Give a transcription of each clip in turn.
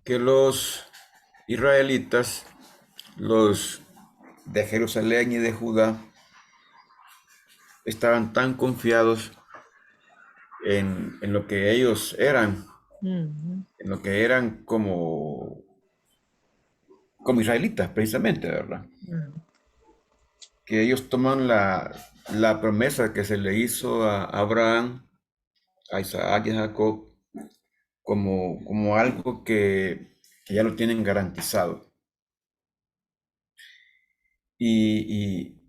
que los israelitas, los de Jerusalén y de Judá, estaban tan confiados en lo que ellos eran, Ujú, en lo que eran como israelitas, precisamente, ¿verdad? ujú. Que ellos toman la promesa que se le hizo a Abraham, a Isaac y a Jacob como algo que ya lo tienen garantizado. Y,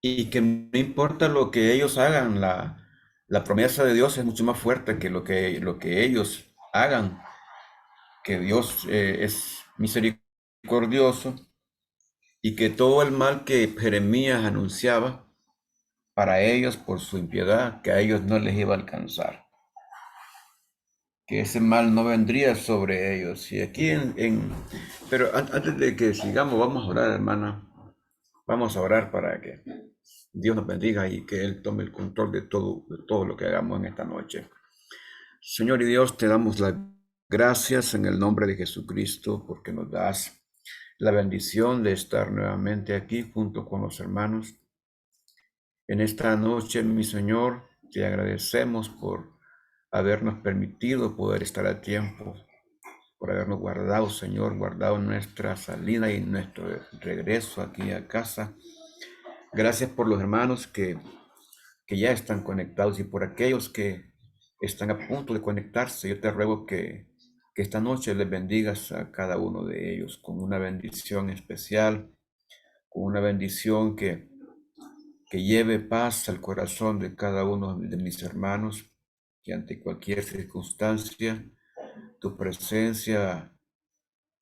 y que no importa lo que ellos hagan, la promesa de Dios es mucho más fuerte que lo que ellos hagan, que Dios es misericordioso y que todo el mal que Jeremías anunciaba para ellos por su impiedad, que a ellos no les iba a alcanzar, que ese mal no vendría sobre ellos. Y aquí pero antes de que sigamos, vamos a orar, hermana. Vamos a orar para que Dios nos bendiga y que Él tome el control de todo lo que hagamos en esta noche. Señor y Dios, te damos las gracias en el nombre de Jesucristo porque nos das la bendición de estar nuevamente aquí junto con los hermanos. En esta noche, mi Señor, te agradecemos por habernos permitido poder estar a tiempo, por habernos guardado, Señor, guardado nuestra salida y nuestro regreso aquí a casa. Gracias por los hermanos que ya están conectados y por aquellos que están a punto de conectarse. Yo te ruego que esta noche les bendigas a cada uno de ellos con una bendición especial, con una bendición que lleve paz al corazón de cada uno de mis hermanos, que ante cualquier circunstancia tu presencia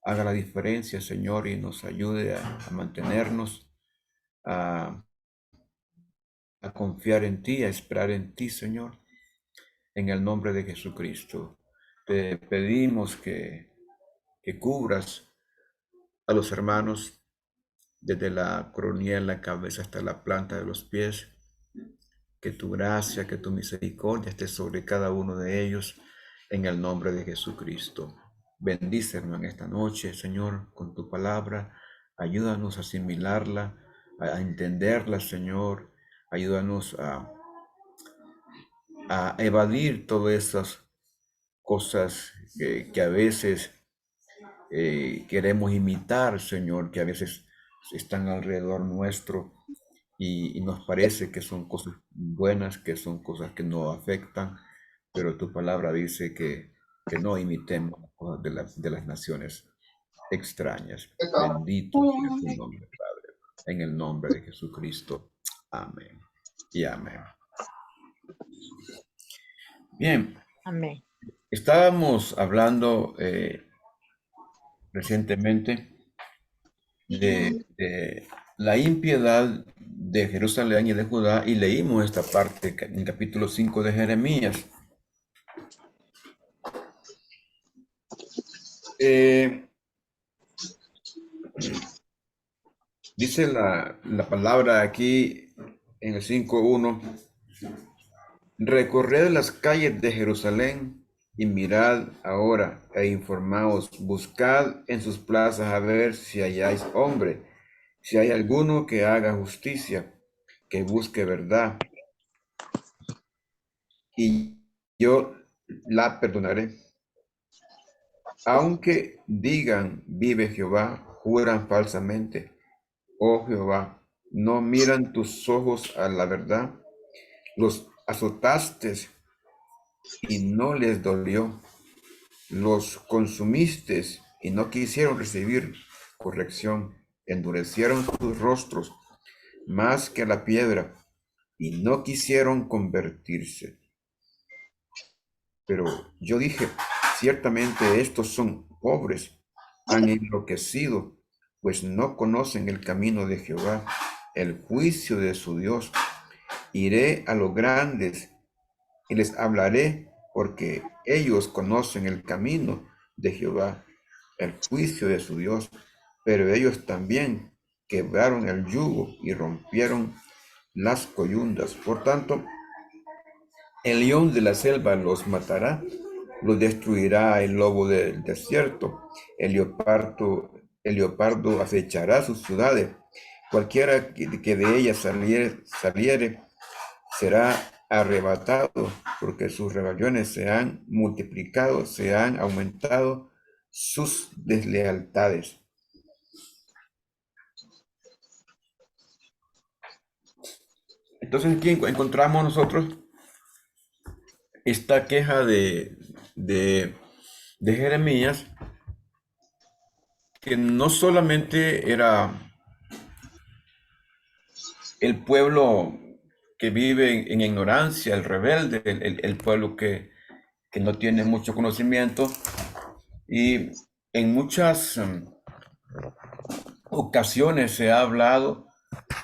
haga la diferencia, Señor, y nos ayude a mantenernos, a, a confiar en ti, a esperar en ti, Señor, en el nombre de Jesucristo. Te pedimos que cubras a los hermanos desde la coronilla de la cabeza hasta la planta de los pies, que tu gracia, que tu misericordia esté sobre cada uno de ellos en el nombre de Jesucristo. Bendícenos en esta noche, Señor, con tu palabra. Ayúdanos a asimilarla, a entenderla, Señor. Ayúdanos a evadir todas esas cosas que a veces queremos imitar, Señor, que a veces están alrededor nuestro y nos parece que son cosas buenas, que son cosas que no afectan, pero tu palabra dice que no imitemos las cosas de las naciones extrañas. Bendito sea tu nombre, Padre, en el nombre de Jesucristo. Amén y amén. Bien, Amén. estábamos hablando recientemente de la impiedad de Jerusalén y de Judá y leímos esta parte en capítulo 5 de Jeremías. Eh, Dice la palabra aquí en el 5:1: recorred las calles de Jerusalén y mirad ahora e informaos, buscad en sus plazas a ver si halláis hombre, si hay alguno que haga justicia, que busque verdad, y yo la perdonaré. Aunque digan, vive Jehová, juran falsamente. Oh Jehová, no miran tus ojos a la verdad. Los azotaste y no les dolió. Los consumiste y no quisieron recibir corrección. Endurecieron sus rostros más que la piedra y no quisieron convertirse. Pero yo dije, ciertamente estos son pobres, han enloquecido, pues no conocen el camino de Jehová, el juicio de su Dios. Iré a los grandes y les hablaré, porque ellos conocen el camino de Jehová, el juicio de su Dios. Pero ellos también quebraron el yugo y rompieron las coyundas. Por tanto, el león de la selva los matará los destruirá el lobo del desierto, el leopardo acechará sus ciudades. Cualquiera que de ellas saliere será arrebatado, porque sus rebeliones se han multiplicado, se han aumentado sus deslealtades. Entonces aquí encontramos nosotros esta queja de Jeremías, que no solamente era el pueblo que vive en ignorancia, el rebelde, el pueblo que no tiene mucho conocimiento, y en muchas ocasiones se ha hablado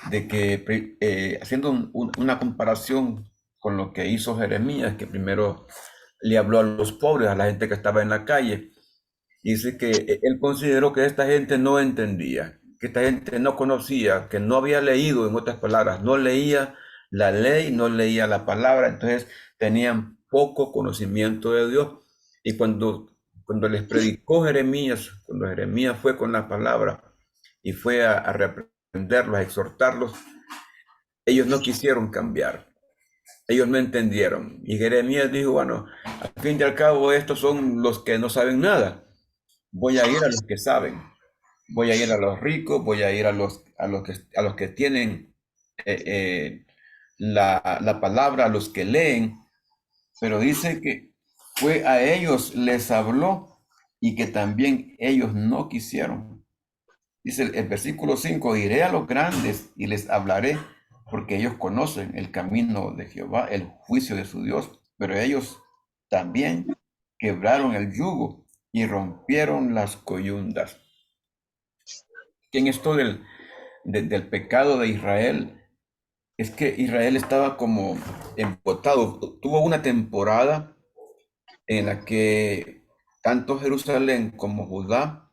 de que, haciendo una comparación con lo que hizo Jeremías, que primero le habló a los pobres, a la gente que estaba en la calle, dice que él consideró que esta gente no entendía, que esta gente no conocía, que no había leído, en otras palabras, no leía la ley, no leía la palabra, entonces tenían poco conocimiento de Dios. Y cuando les predicó Jeremías, cuando Jeremías fue con la palabra y fue a reprenderlos, a exhortarlos, ellos no quisieron cambiar. Ellos no entendieron. Y Jeremías dijo, bueno, al fin y al cabo estos son los que no saben nada. Voy a ir a los que saben. Voy a ir a los ricos, voy a ir a los que tienen la palabra, a los que leen. Pero dice que fue a ellos les habló y que también ellos no quisieron. Dice el versículo 5: iré a los grandes y les hablaré, porque ellos conocen el camino de Jehová, el juicio de su Dios, pero ellos también quebraron el yugo y rompieron las coyundas. Que en esto del pecado de Israel, es que Israel estaba como embotado. Tuvo una temporada en la que tanto Jerusalén como Judá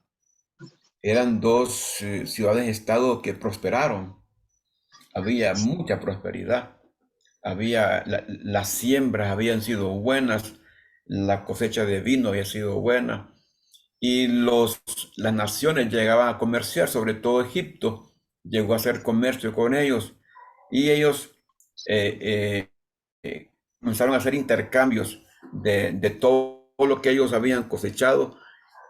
eran dos ciudades-estado que prosperaron. Había mucha prosperidad, las siembras habían sido buenas, la cosecha de vino había sido buena, y las naciones llegaban a comerciar, sobre todo Egipto llegó a hacer comercio con ellos, y ellos eh, comenzaron a hacer intercambios de todo lo que ellos habían cosechado,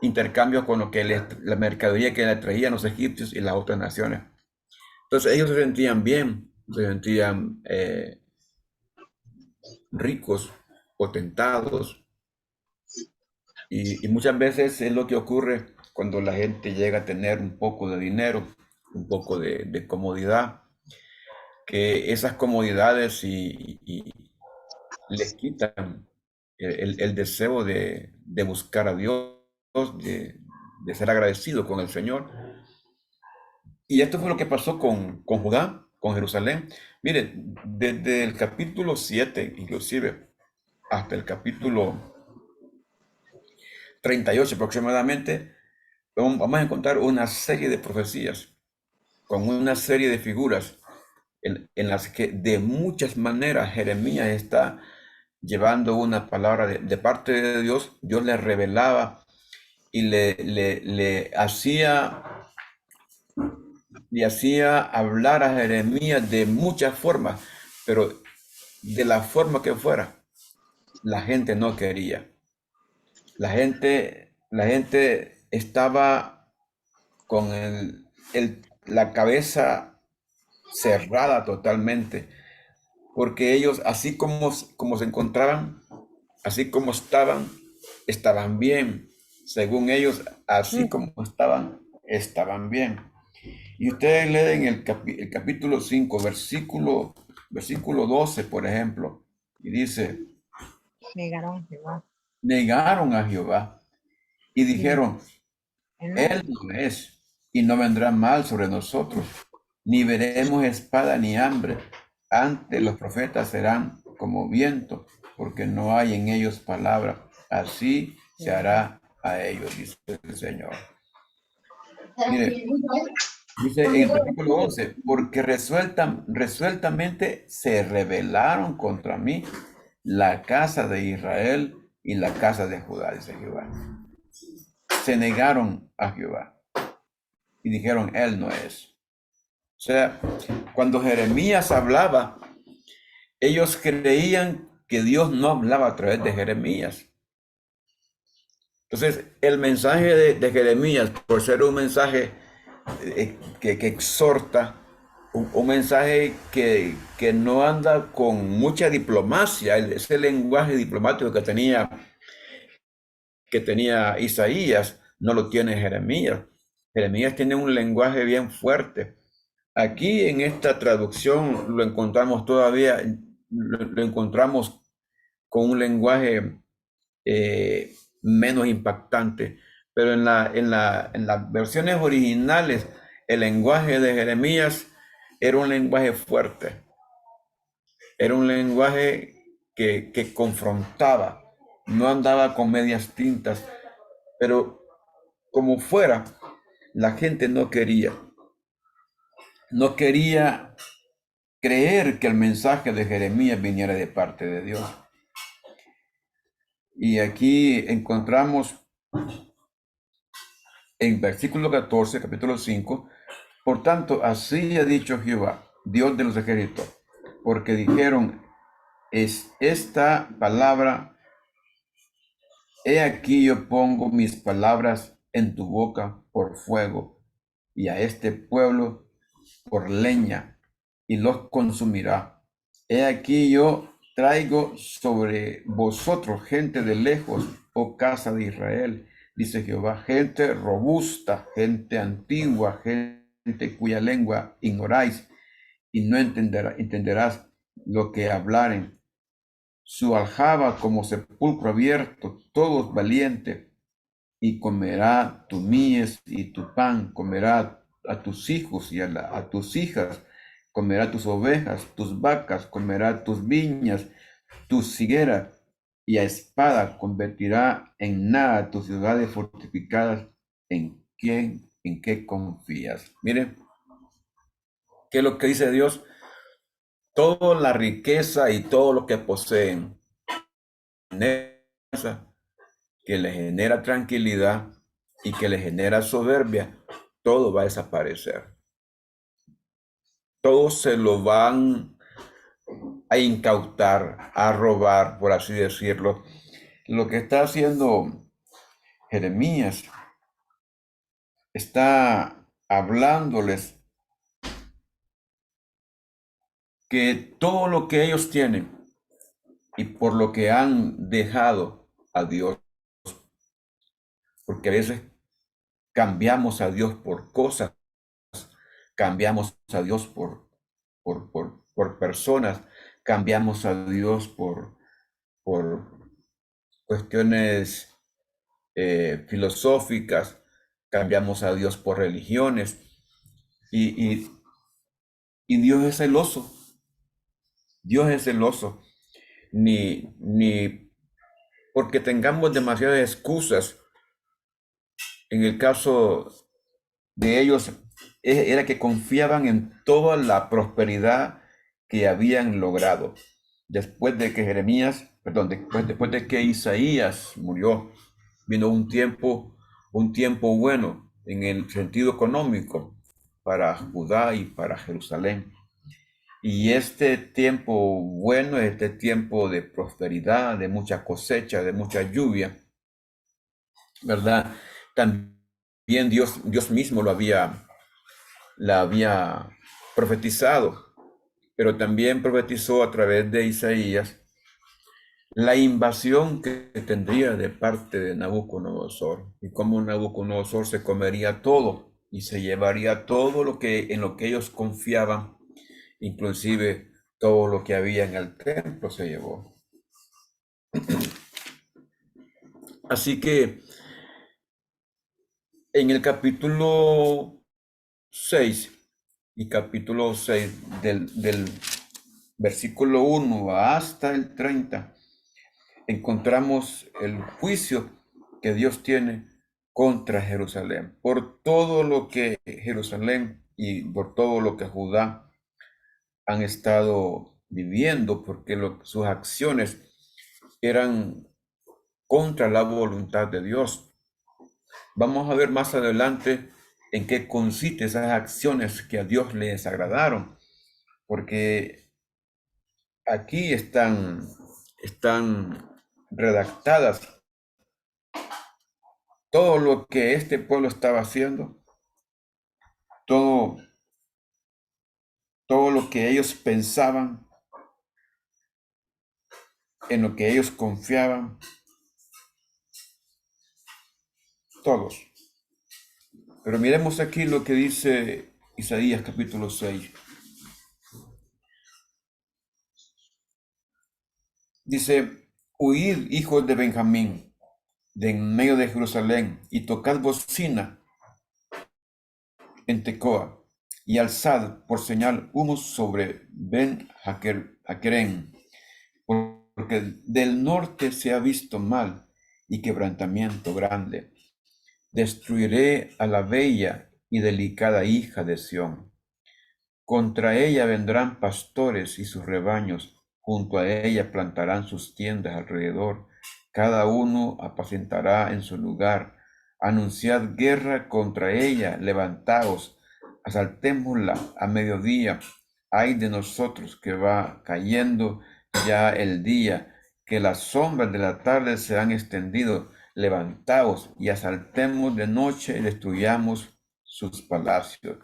intercambios con lo que la mercadería que le traían los egipcios y las otras naciones. Entonces ellos se sentían bien, se sentían ricos, potentados, y muchas veces es lo que ocurre cuando la gente llega a tener un poco de dinero, un poco de comodidad, que esas comodidades y les quitan el deseo de buscar a Dios, de ser agradecido con el Señor. Y esto fue lo que pasó con Judá, con Jerusalén. Mire, desde el capítulo 7 inclusive, hasta el capítulo 38 aproximadamente, vamos a encontrar una serie de profecías con una serie de figuras en las que de muchas maneras Jeremías está llevando una palabra de parte de Dios. Dios le revelaba y le hacía hablar a Jeremías de muchas formas, pero de la forma que fuera, la gente no quería. La gente estaba con la cabeza cerrada totalmente, porque ellos, así como se encontraban, así como estaban bien. Según ellos, así como estaban bien. Y ustedes leen el capítulo 5 versículo 12, por ejemplo, y dice, Negaron a Jehová. negaron a Jehová y dijeron, Él no es, y no vendrá mal sobre nosotros, ni veremos espada ni hambre. Antes los profetas serán como viento, porque no hay en ellos palabra. Así se hará a ellos, dice el Señor. Mire, dice en el versículo 11, porque resueltamente se rebelaron contra mí la casa de Israel y la casa de Judá, dice Jehová. Se negaron a Jehová y dijeron, Él no es. O sea, cuando Jeremías hablaba, ellos creían que Dios no hablaba a través de Jeremías. Entonces, el mensaje de Jeremías, por ser un mensaje que exhorta, un mensaje que no anda con mucha diplomacia, ese lenguaje diplomático que tenía Isaías, no lo tiene Jeremías. Jeremías tiene un lenguaje bien fuerte. Aquí en esta traducción lo encontramos todavía, lo encontramos con un lenguaje menos impactante, pero en las versiones originales el lenguaje de Jeremías era un lenguaje fuerte, era un lenguaje que confrontaba, no andaba con medias tintas, pero como fuera, la gente no quería creer que el mensaje de Jeremías viniera de parte de Dios. Y aquí encontramos en versículo 14, capítulo 5, por tanto, así ha dicho Jehová, Dios de los ejércitos, porque dijeron, es esta palabra, he aquí yo pongo mis palabras en tu boca por fuego, y a este pueblo por leña, y los consumirá. He aquí yo traigo sobre vosotros gente de lejos, oh casa de Israel, dice Jehová, gente robusta, gente antigua, gente cuya lengua ignoráis, y no entenderás lo que hablaren. Su aljaba como sepulcro abierto, todos valientes, y comerá tu mies y tu pan, comerá a tus hijos y a tus hijas, comerá tus ovejas, tus vacas, comerá tus viñas, tus higueras, y a espada convertirá en nada tus ciudades fortificadas. ¿En quién, en qué confías? Miren, ¿qué es lo que dice Dios? Toda la riqueza y todo lo que poseen, que le genera tranquilidad y que le genera soberbia, todo va a desaparecer. Todos se lo van a incautar, a robar, por así decirlo. Lo que está haciendo Jeremías está hablándoles que todo lo que ellos tienen y por lo que han dejado a Dios, porque a veces cambiamos a Dios por cosas, cambiamos a Dios por personas, cambiamos a Dios por cuestiones filosóficas, cambiamos a Dios por religiones y, y, y Dios es celoso, Dios es celoso, ni porque tengamos demasiadas excusas. En el caso de ellos era que confiaban en toda la prosperidad que habían logrado. Después de que después de que Isaías murió, vino un tiempo bueno en el sentido económico para Judá y para Jerusalén. Y este tiempo bueno, este tiempo de prosperidad, de mucha cosecha, de mucha lluvia, ¿verdad? También Dios mismo la había profetizado, pero también profetizó a través de Isaías la invasión que tendría de parte de Nabucodonosor y cómo Nabucodonosor se comería todo y se llevaría todo en lo que ellos confiaban, inclusive todo lo que había en el templo se llevó. Así que en el capítulo 6 y capítulo 6 del versículo 1 hasta el 30, encontramos el juicio que Dios tiene contra Jerusalén, por todo lo que Jerusalén y por todo lo que Judá han estado viviendo, porque sus acciones eran contra la voluntad de Dios. Vamos a ver más adelante en qué consisten esas acciones que a Dios le desagradaron, porque aquí están redactadas todo lo que este pueblo estaba haciendo, todo, todo lo que ellos pensaban, en lo que ellos confiaban, todos. Pero miremos aquí lo que dice Isaías capítulo 6. Dice, huid, hijos de Benjamín, de en medio de Jerusalén, y tocad bocina en Tecoa, y alzad por señal humos sobre Ben Hakerem, porque del norte se ha visto mal y quebrantamiento grande. Destruiré a la bella y delicada hija de Sión. Contra ella vendrán pastores y sus rebaños, junto a ella plantarán sus tiendas alrededor, cada uno apacentará en su lugar. Anunciad guerra contra ella, levantaos, asaltémosla a mediodía. Ay de nosotros que va cayendo ya el día, que las sombras de la tarde se han extendido. Levantaos y asaltemos de noche y destruyamos sus palacios.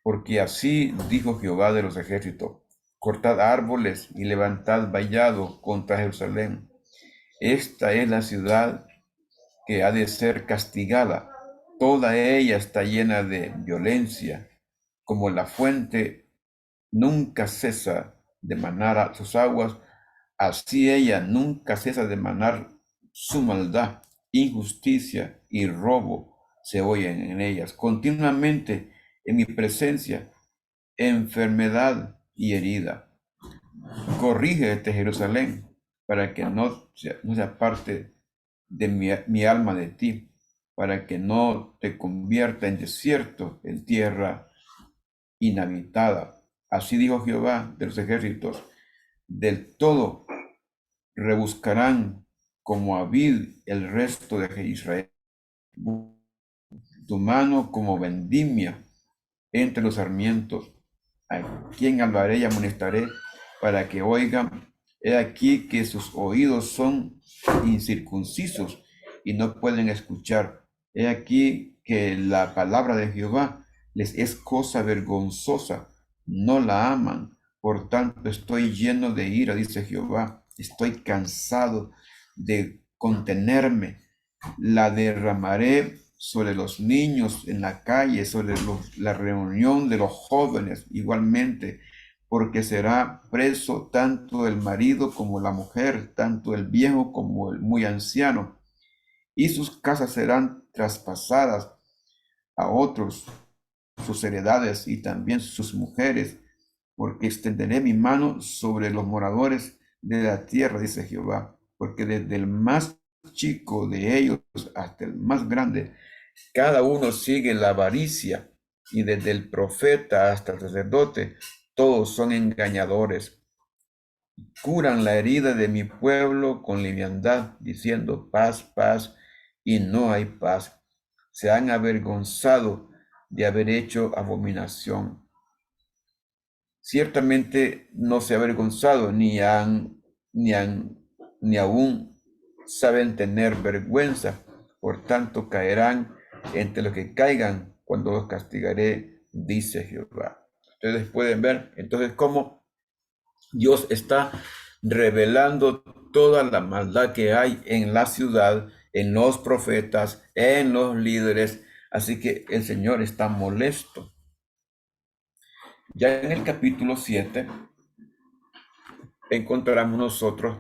Porque así dijo Jehová de los ejércitos: cortad árboles y levantad vallado contra Jerusalén. Esta es la ciudad que ha de ser castigada. Toda ella está llena de violencia, como la fuente nunca cesa de manar a sus aguas, así ella nunca cesa de manar su maldad, injusticia y robo se oyen en ellas. Continuamente en mi presencia enfermedad y herida. Corrígete, Jerusalén, para que no se aparte de mi alma de ti, para que no te convierta en desierto, en tierra inhabitada. Así dijo Jehová de los ejércitos: del todo rebuscarán como a vid el resto de Israel, tu mano como vendimia entre los sarmientos. A quien hablaré y amonestaré para que oigan. He aquí que sus oídos son incircuncisos y no pueden escuchar. He aquí que la palabra de Jehová les es cosa vergonzosa, no la aman. Por tanto estoy lleno de ira, dice Jehová. Estoy cansado de contenerme. La derramaré sobre los niños en la calle, sobre la reunión de los jóvenes igualmente, porque será preso tanto el marido como la mujer, tanto el viejo como el muy anciano, y sus casas serán traspasadas a otros, sus heredades y también sus mujeres, porque extenderé mi mano sobre los moradores de la tierra, dice Jehová, porque desde el más chico de ellos hasta el más grande, cada uno sigue la avaricia, y desde el profeta hasta el sacerdote, todos son engañadores. Curan la herida de mi pueblo con liviandad, diciendo paz, paz, y no hay paz. Se han avergonzado de haber hecho abominación. Ciertamente no se ha avergonzado, ni aún saben tener vergüenza. Por tanto caerán entre los que caigan cuando los castigaré, dice Jehová. Ustedes pueden ver entonces cómo Dios está revelando toda la maldad que hay en la ciudad, en los profetas, en los líderes. Así que el Señor está molesto. Ya en el capítulo 7 encontramos nosotros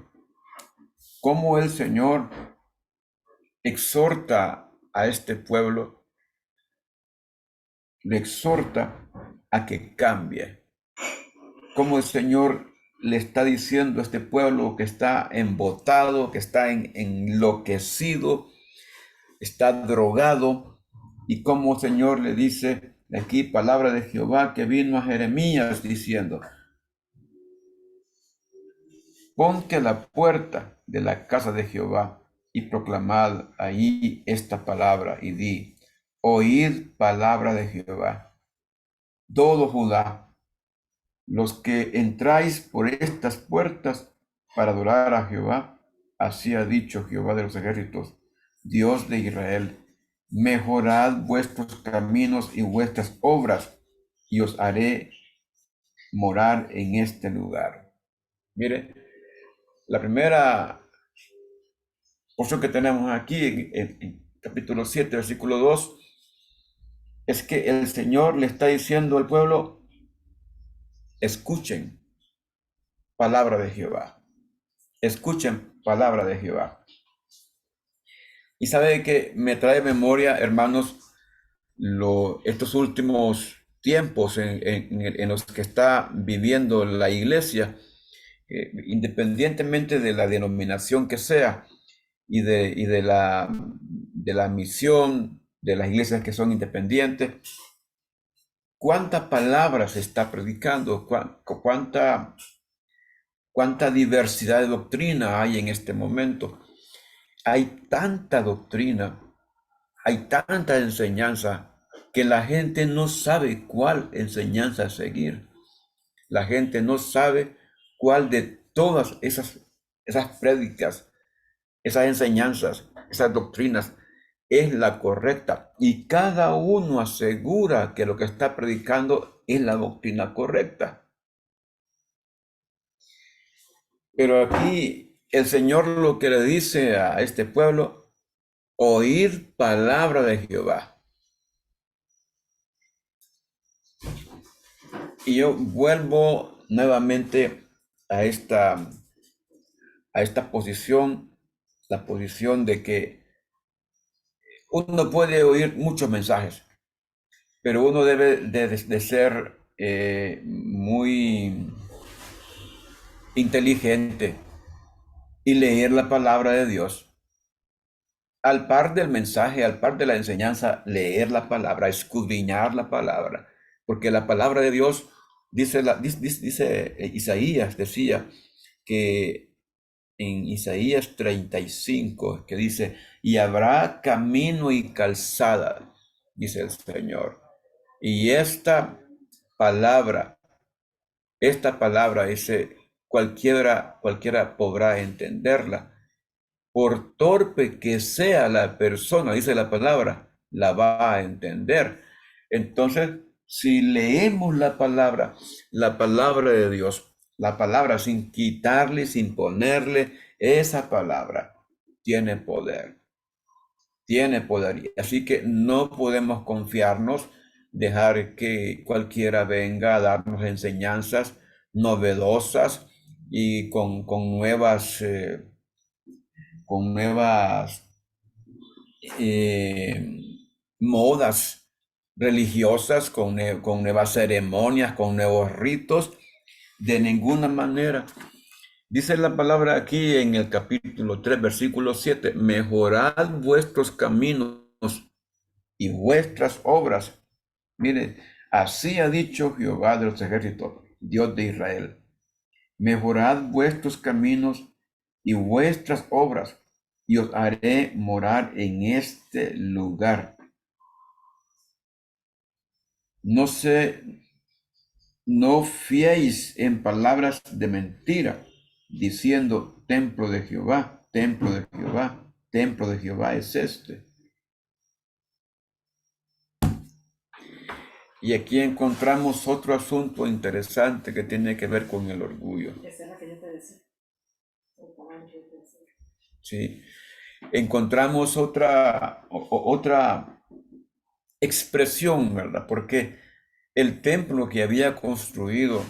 cómo el Señor exhorta a este pueblo, le exhorta a que cambie. Cómo el Señor le está diciendo a este pueblo que está embotado, que está enloquecido, está drogado, y cómo el Señor le dice aquí palabra de Jehová que vino a Jeremías diciendo: ponte a la puerta de la casa de Jehová y proclamad ahí esta palabra y di, oíd palabra de Jehová, todo Judá, los que entráis por estas puertas para adorar a Jehová, así ha dicho Jehová de los ejércitos, Dios de Israel, mejorad vuestros caminos y vuestras obras, y os haré morar en este lugar. Mire, la primera porción que tenemos aquí en capítulo 7, versículo 2, es que el Señor le está diciendo al pueblo, escuchen palabra de Jehová, escuchen palabra de Jehová. Y sabe que me trae memoria, hermanos, estos últimos tiempos en los que está viviendo la iglesia, independientemente de la denominación que sea y de la misión de las iglesias que son independientes, cuánta palabra se está predicando, cuánta diversidad de doctrina hay en este momento. Hay tanta doctrina, hay tanta enseñanza que la gente no sabe cuál enseñanza seguir. La gente no sabe cuál de todas esas prédicas, esas enseñanzas, esas doctrinas es la correcta. Y cada uno asegura que lo que está predicando es la doctrina correcta. Pero aquí el Señor lo que le dice a este pueblo, oír palabra de Jehová. Y yo vuelvo nuevamente a esta posición, la posición de que uno puede oír muchos mensajes, pero uno debe de ser muy inteligente y leer la palabra de Dios. Al par del mensaje, al par de la enseñanza, leer la palabra, escudriñar la palabra, porque la palabra de Dios, dice Isaías, decía que en Isaías 35, que dice, y habrá camino y calzada, dice el Señor. Y palabra, esta palabra, dice, cualquiera podrá entenderla. Por torpe que sea la persona, dice la palabra, la va a entender. Entonces, si leemos la palabra de Dios, la palabra sin quitarle, sin ponerle, esa palabra tiene poder, tiene poder. Así que no podemos confiarnos, dejar que cualquiera venga a darnos enseñanzas novedosas y con nuevas eh, modas religiosas, con nuevas ceremonias, con nuevos ritos, de ninguna manera. Dice la palabra aquí en el capítulo 3, versículo 7, mejorad vuestros caminos y vuestras obras. Mire, así ha dicho Jehová de los ejércitos, Dios de Israel. Mejorad vuestros caminos y vuestras obras, y os haré morar en este lugar. No fiéis en palabras de mentira, diciendo, templo de Jehová, templo de Jehová, templo de Jehová es este. Y aquí encontramos otro asunto interesante que tiene que ver con el orgullo. Esa es la que yo te decía. Sí. Encontramos otra expresión, ¿verdad? Porque el templo que había construido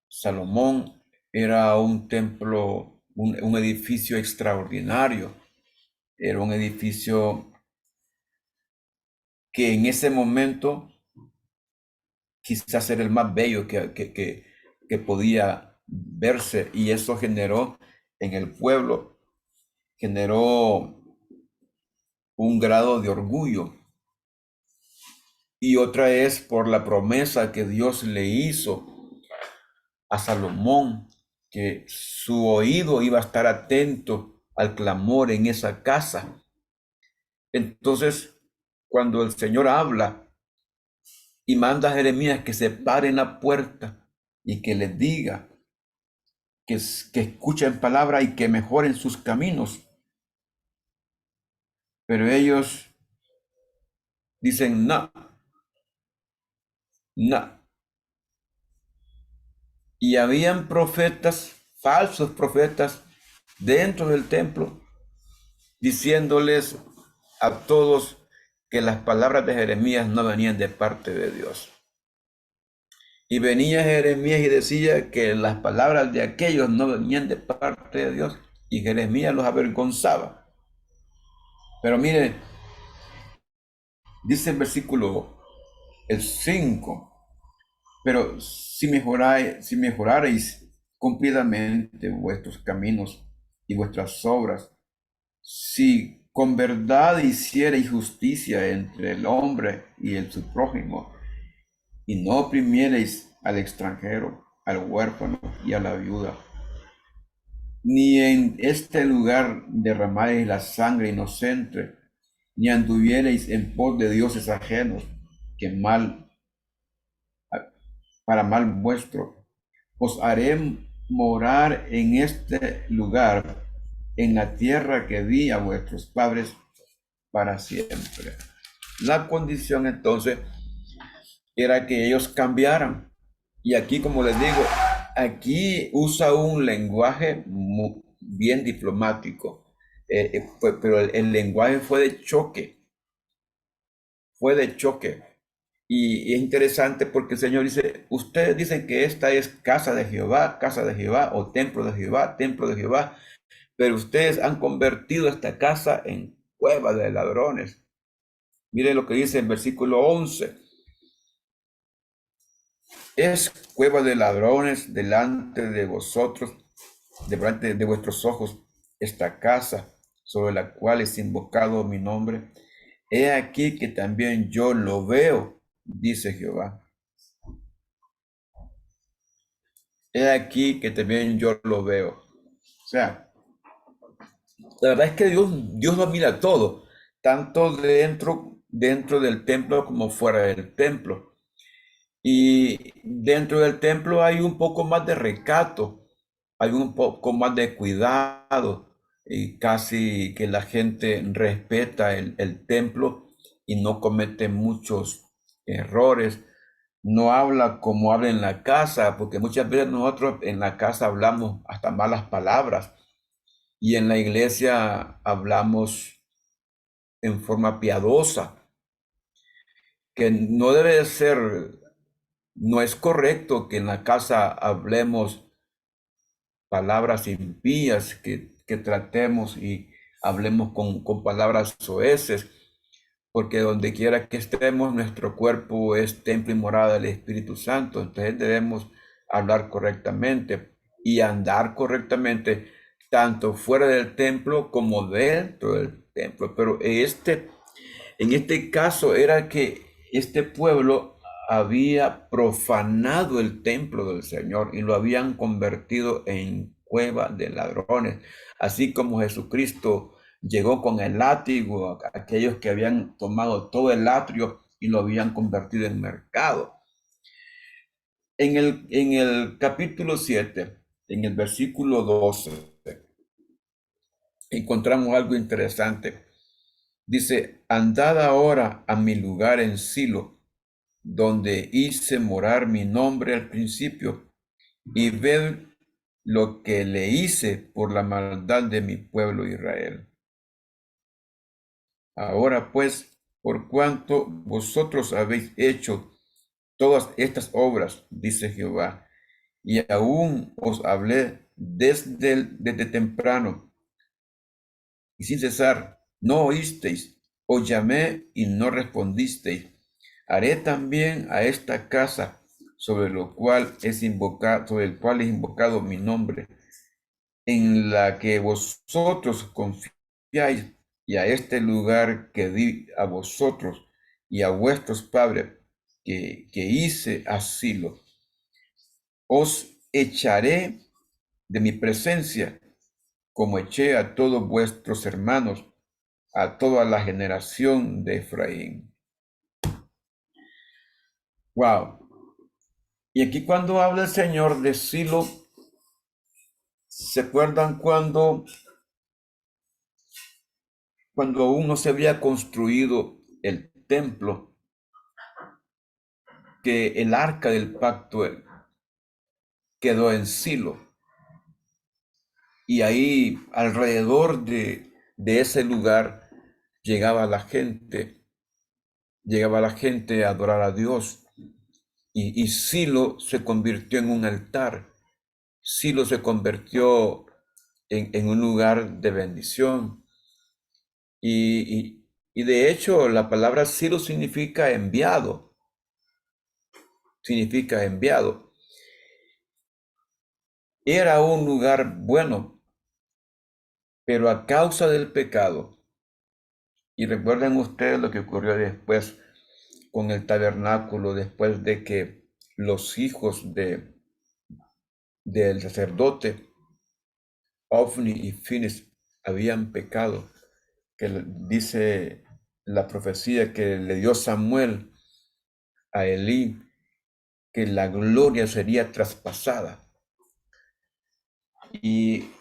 Salomón era un templo, un edificio extraordinario. Era un edificio que en ese momento quizás era el más bello que podía verse, y eso generó en el pueblo, generó un grado de orgullo. Y otra es por la promesa que Dios le hizo a Salomón, que su oído iba a estar atento al clamor en esa casa. Entonces, cuando el Señor habla y manda a Jeremías que se pare en la puerta y que les diga que escuchen palabra y que mejoren sus caminos, pero ellos dicen no, no. Y habían profetas, falsos profetas, dentro del templo, diciéndoles a todos que las palabras de Jeremías no venían de parte de Dios. Y venía Jeremías y decía que las palabras de aquellos no venían de parte de Dios, y Jeremías los avergonzaba. Pero mire, dice el versículo el 5, pero si mejorarais cumplidamente vuestros caminos y vuestras obras, si con verdad hicierais justicia entre el hombre y su prójimo, y no oprimierais al extranjero, al huérfano y a la viuda, ni en este lugar derramaréis la sangre inocente, ni anduviereis en pos de dioses ajenos, que mal, para mal vuestro, os haré morar en este lugar, en la tierra que di a vuestros padres para siempre. La condición entonces era que ellos cambiaran. Y aquí, como les digo, aquí usa un lenguaje bien diplomático, pero el lenguaje fue de choque. Y es interesante porque el Señor dice, ustedes dicen que esta es casa de Jehová, o templo de Jehová, pero ustedes han convertido esta casa en cueva de ladrones. Mire lo que dice en versículo 11. Es cueva de ladrones delante de vosotros, delante de vuestros ojos, esta casa sobre la cual es invocado mi nombre. He aquí que también yo lo veo, dice Jehová. He aquí que también yo lo veo. O sea, la verdad es que Dios lo mira todo, tanto dentro del templo como fuera del templo. Y dentro del templo hay un poco más de recato, hay un poco más de cuidado, y casi que la gente respeta el templo y no comete muchos errores. No habla como habla en la casa, porque muchas veces nosotros en la casa hablamos hasta malas palabras y en la iglesia hablamos en forma piadosa, que no debe de ser. No es correcto que en la casa hablemos palabras impías, que tratemos y hablemos con palabras soeces, porque donde quiera que estemos, nuestro cuerpo es templo y morada del Espíritu Santo. Entonces debemos hablar correctamente y andar correctamente, tanto fuera del templo como dentro del templo. Pero en este caso era que este pueblo había profanado el templo del Señor y lo habían convertido en cueva de ladrones, así como Jesucristo llegó con el látigo a aquellos que habían tomado todo el atrio y lo habían convertido en mercado. En el capítulo 7, en el versículo 12, encontramos algo interesante. Dice, andad ahora a mi lugar en Silo, donde hice morar mi nombre al principio, y ved lo que le hice por la maldad de mi pueblo Israel. Ahora pues, por cuanto vosotros habéis hecho todas estas obras, dice Jehová, y aún os hablé desde temprano y sin cesar, no oísteis, os llamé y no respondisteis. Haré también a esta casa sobre el cual es invocado mi nombre, en la que vosotros confiáis, y a este lugar que di a vosotros y a vuestros padres, que hice asilo. Os echaré de mi presencia como eché a todos vuestros hermanos, a toda la generación de Efraín. Wow. Y aquí cuando habla el Señor de Silo, ¿se acuerdan cuando aún no se había construido el templo, que el arca del pacto quedó en Silo? Y ahí alrededor de ese lugar llegaba la gente, llegaba la gente a adorar a Dios. Y Silo se convirtió en un altar. Silo se convirtió en un lugar de bendición. Y de hecho la palabra Silo significa enviado. Era un lugar bueno, pero a causa del pecado, y recuerden ustedes lo que ocurrió después con el tabernáculo, después de que los hijos del sacerdote Ofni y Finis habían pecado, que dice la profecía que le dio Samuel a Elí, que la gloria sería traspasada. Y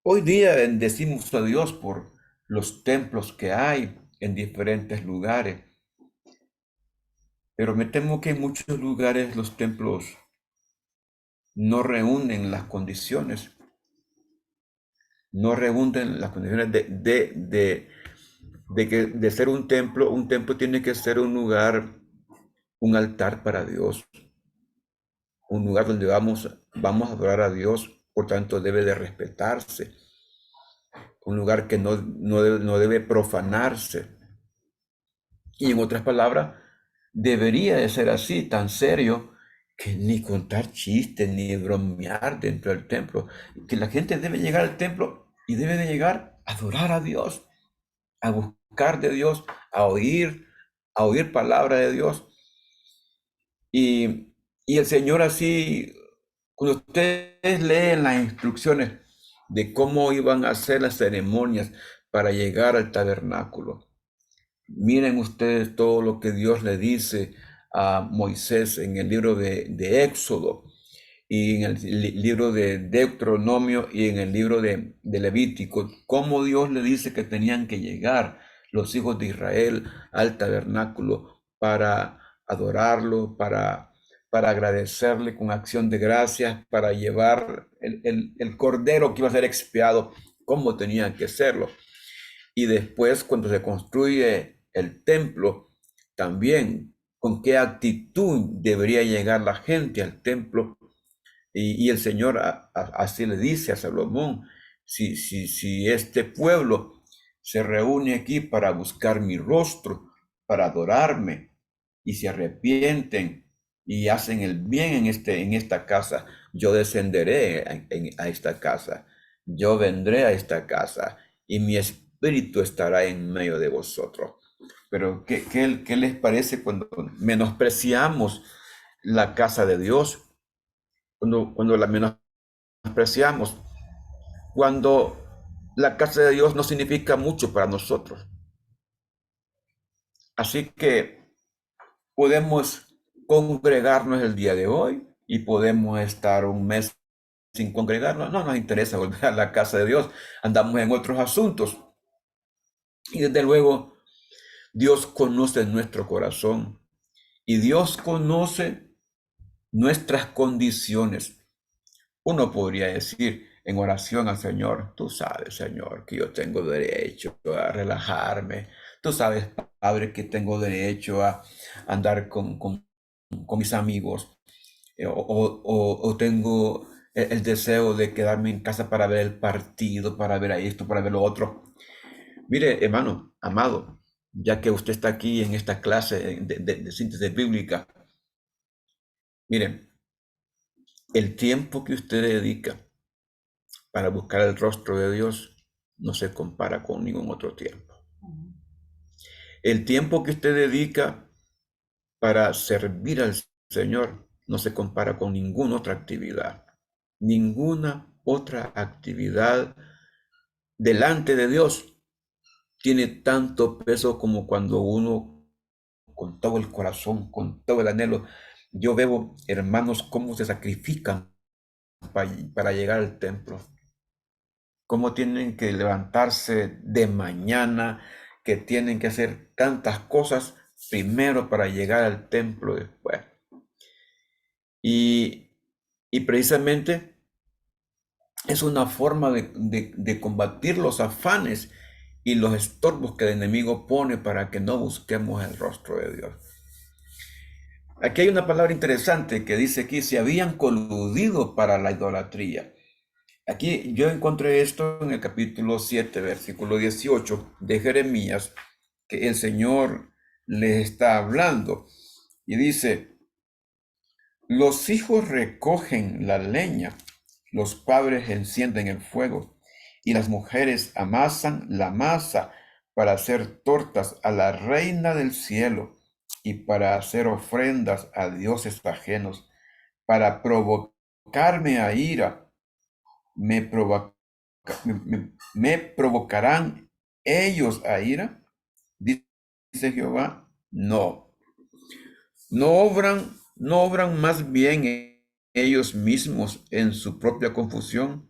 hoy día bendecimos a Dios por los templos que hay en diferentes lugares, pero me temo que en muchos lugares los templos no reúnen las condiciones, no reúnen las condiciones de ser un templo tiene que ser un lugar, un altar para Dios, un lugar donde vamos a adorar a Dios, por tanto debe de respetarse, un lugar que no debe profanarse. Y en otras palabras, debería de ser así, tan serio, que ni contar chistes, ni bromear dentro del templo, que la gente debe llegar al templo y debe de llegar a adorar a Dios, a buscar de Dios, a oír palabra de Dios. Y el Señor así, cuando ustedes leen las instrucciones de cómo iban a hacer las ceremonias para llegar al tabernáculo, miren ustedes todo lo que Dios le dice a Moisés en el libro de Éxodo y en el libro de Deuteronomio y en el libro de Levítico, cómo Dios le dice que tenían que llegar los hijos de Israel al tabernáculo para adorarlo, para agradecerle con acción de gracias, para llevar el cordero que iba a ser expiado, cómo tenían que hacerlo. Y después, cuando se construye el templo, también con qué actitud debería llegar la gente al templo. Y el Señor así le dice a Salomón, si este pueblo se reúne aquí para buscar mi rostro, para adorarme, y se arrepienten y hacen el bien en esta casa, yo descenderé a esta casa, yo vendré a esta casa, y mi espíritu estará en medio de vosotros. Pero ¿qué les parece cuando menospreciamos la casa de Dios? Cuando la menospreciamos, cuando la casa de Dios no significa mucho para nosotros. Así que podemos congregarnos el día de hoy y podemos estar un mes sin congregarnos. No nos interesa volver a la casa de Dios. Andamos en otros asuntos. Y desde luego, Dios conoce nuestro corazón y Dios conoce nuestras condiciones. Uno podría decir en oración al Señor, tú sabes, Señor, que yo tengo derecho a relajarme. Tú sabes, Padre, que tengo derecho a andar con mis amigos. O tengo el deseo de quedarme en casa para ver el partido, para ver esto, para ver lo otro. Mire, hermano, amado, ya que usted está aquí en esta clase de síntesis bíblica, miren, el tiempo que usted dedica para buscar el rostro de Dios no se compara con ningún otro tiempo. El tiempo que usted dedica para servir al Señor no se compara con ninguna otra actividad. Ninguna otra actividad delante de Dios tiene tanto peso como cuando uno, con todo el corazón, con todo el anhelo, yo veo hermanos cómo se sacrifican para llegar al templo, cómo tienen que levantarse de mañana, que tienen que hacer tantas cosas primero para llegar al templo después. Y, y precisamente es una forma de combatir los afanes y los estorbos que el enemigo pone para que no busquemos el rostro de Dios. Aquí hay una palabra interesante que dice aquí, se habían coludido para la idolatría. Aquí yo encontré esto en el capítulo 7, versículo 18 de Jeremías, que el Señor les está hablando. Y dice, los hijos recogen la leña, los padres encienden el fuego, y las mujeres amasan la masa para hacer tortas a la reina del cielo y para hacer ofrendas a dioses ajenos, para provocarme a ira. Me, provoca- me provocarán ellos a ira, dice Jehová. No, no obran más bien ellos mismos en su propia confusión.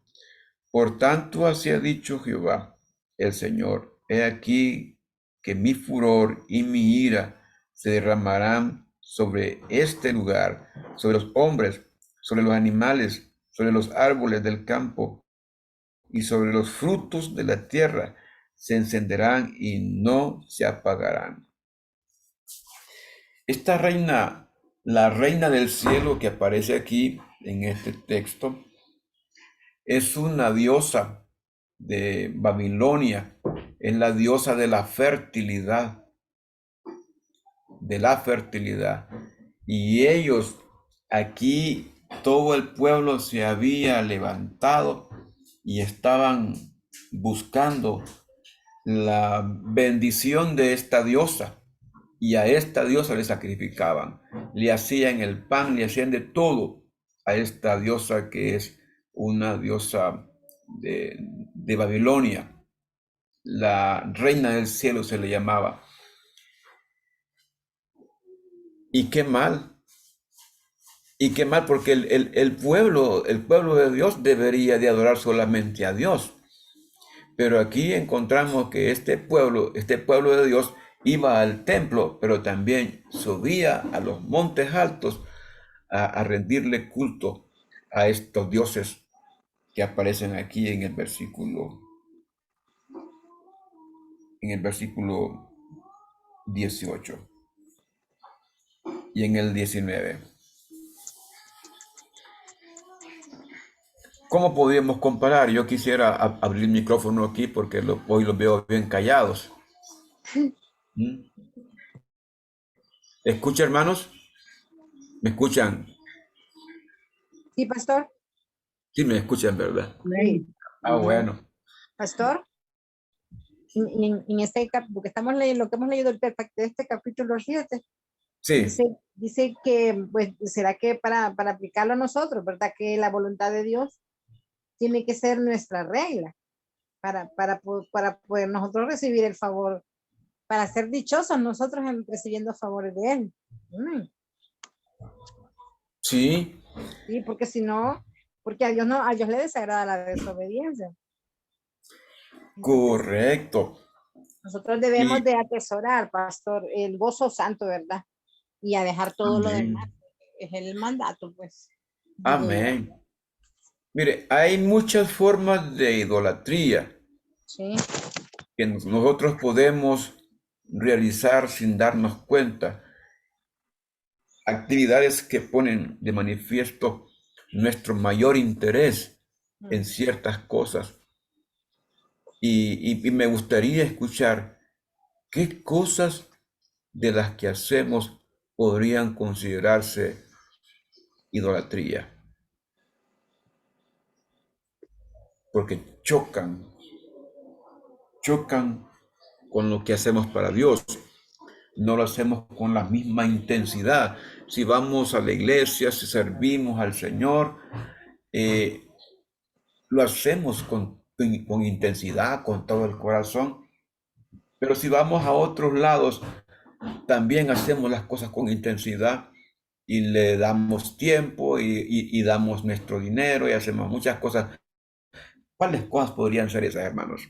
Por tanto, así ha dicho Jehová, el Señor: he aquí que mi furor y mi ira se derramarán sobre este lugar, sobre los hombres, sobre los animales, sobre los árboles del campo y sobre los frutos de la tierra. Se encenderán y no se apagarán. Esta reina, la reina del cielo que aparece aquí en este texto, es una diosa de Babilonia, es la diosa de la fertilidad, de la fertilidad. Y ellos, aquí, todo el pueblo se había levantado y estaban buscando la bendición de esta diosa. Y a esta diosa le sacrificaban, le hacían el pan, le hacían de todo a esta diosa que es una diosa de Babilonia. La reina del cielo se le llamaba. Y qué mal, porque el pueblo de Dios debería de adorar solamente a Dios. Pero aquí encontramos que este pueblo de Dios iba al templo, pero también subía a los montes altos a rendirle culto a estos dioses que aparecen aquí en el versículo 18 y en el 19. ¿Cómo podríamos comparar? Yo quisiera abrir el micrófono aquí porque hoy los veo bien callados. ¿Mm? ¿Escucha, hermanos? ¿Me escuchan? Sí, pastor. Sí, me escuchan, ¿verdad? Sí. Ah, bueno. Pastor, en este porque estamos leyendo, lo que hemos leído de este capítulo 7, Sí, dice que, pues, será que para aplicarlo a nosotros, ¿verdad? Que la voluntad de Dios tiene que ser nuestra regla para poder nosotros recibir el favor, para ser dichosos nosotros recibiendo favores de Él. sí, Sí, porque si no, porque a Dios no, a Dios le desagrada la desobediencia. Entonces, correcto. nosotros debemos Y de atesorar, pastor, el gozo santo, ¿verdad? Y a dejar todo lo demás. amén, Es el mandato, pues, digo yo. amén. Mire, hay muchas formas de idolatría Sí. que nosotros podemos realizar sin darnos cuenta. Actividades que ponen de manifiesto nuestro mayor interés en ciertas cosas. Y me gustaría escuchar qué cosas de las que hacemos podrían considerarse idolatría, porque chocan con lo que hacemos para Dios. No lo hacemos con la misma intensidad. Si vamos a la iglesia, si servimos al Señor, eh, lo hacemos con intensidad, con todo el corazón. Pero si vamos a otros lados, también hacemos las cosas con intensidad y le damos tiempo y damos nuestro dinero y hacemos muchas cosas. ¿Cuáles cosas podrían ser esas, hermanos?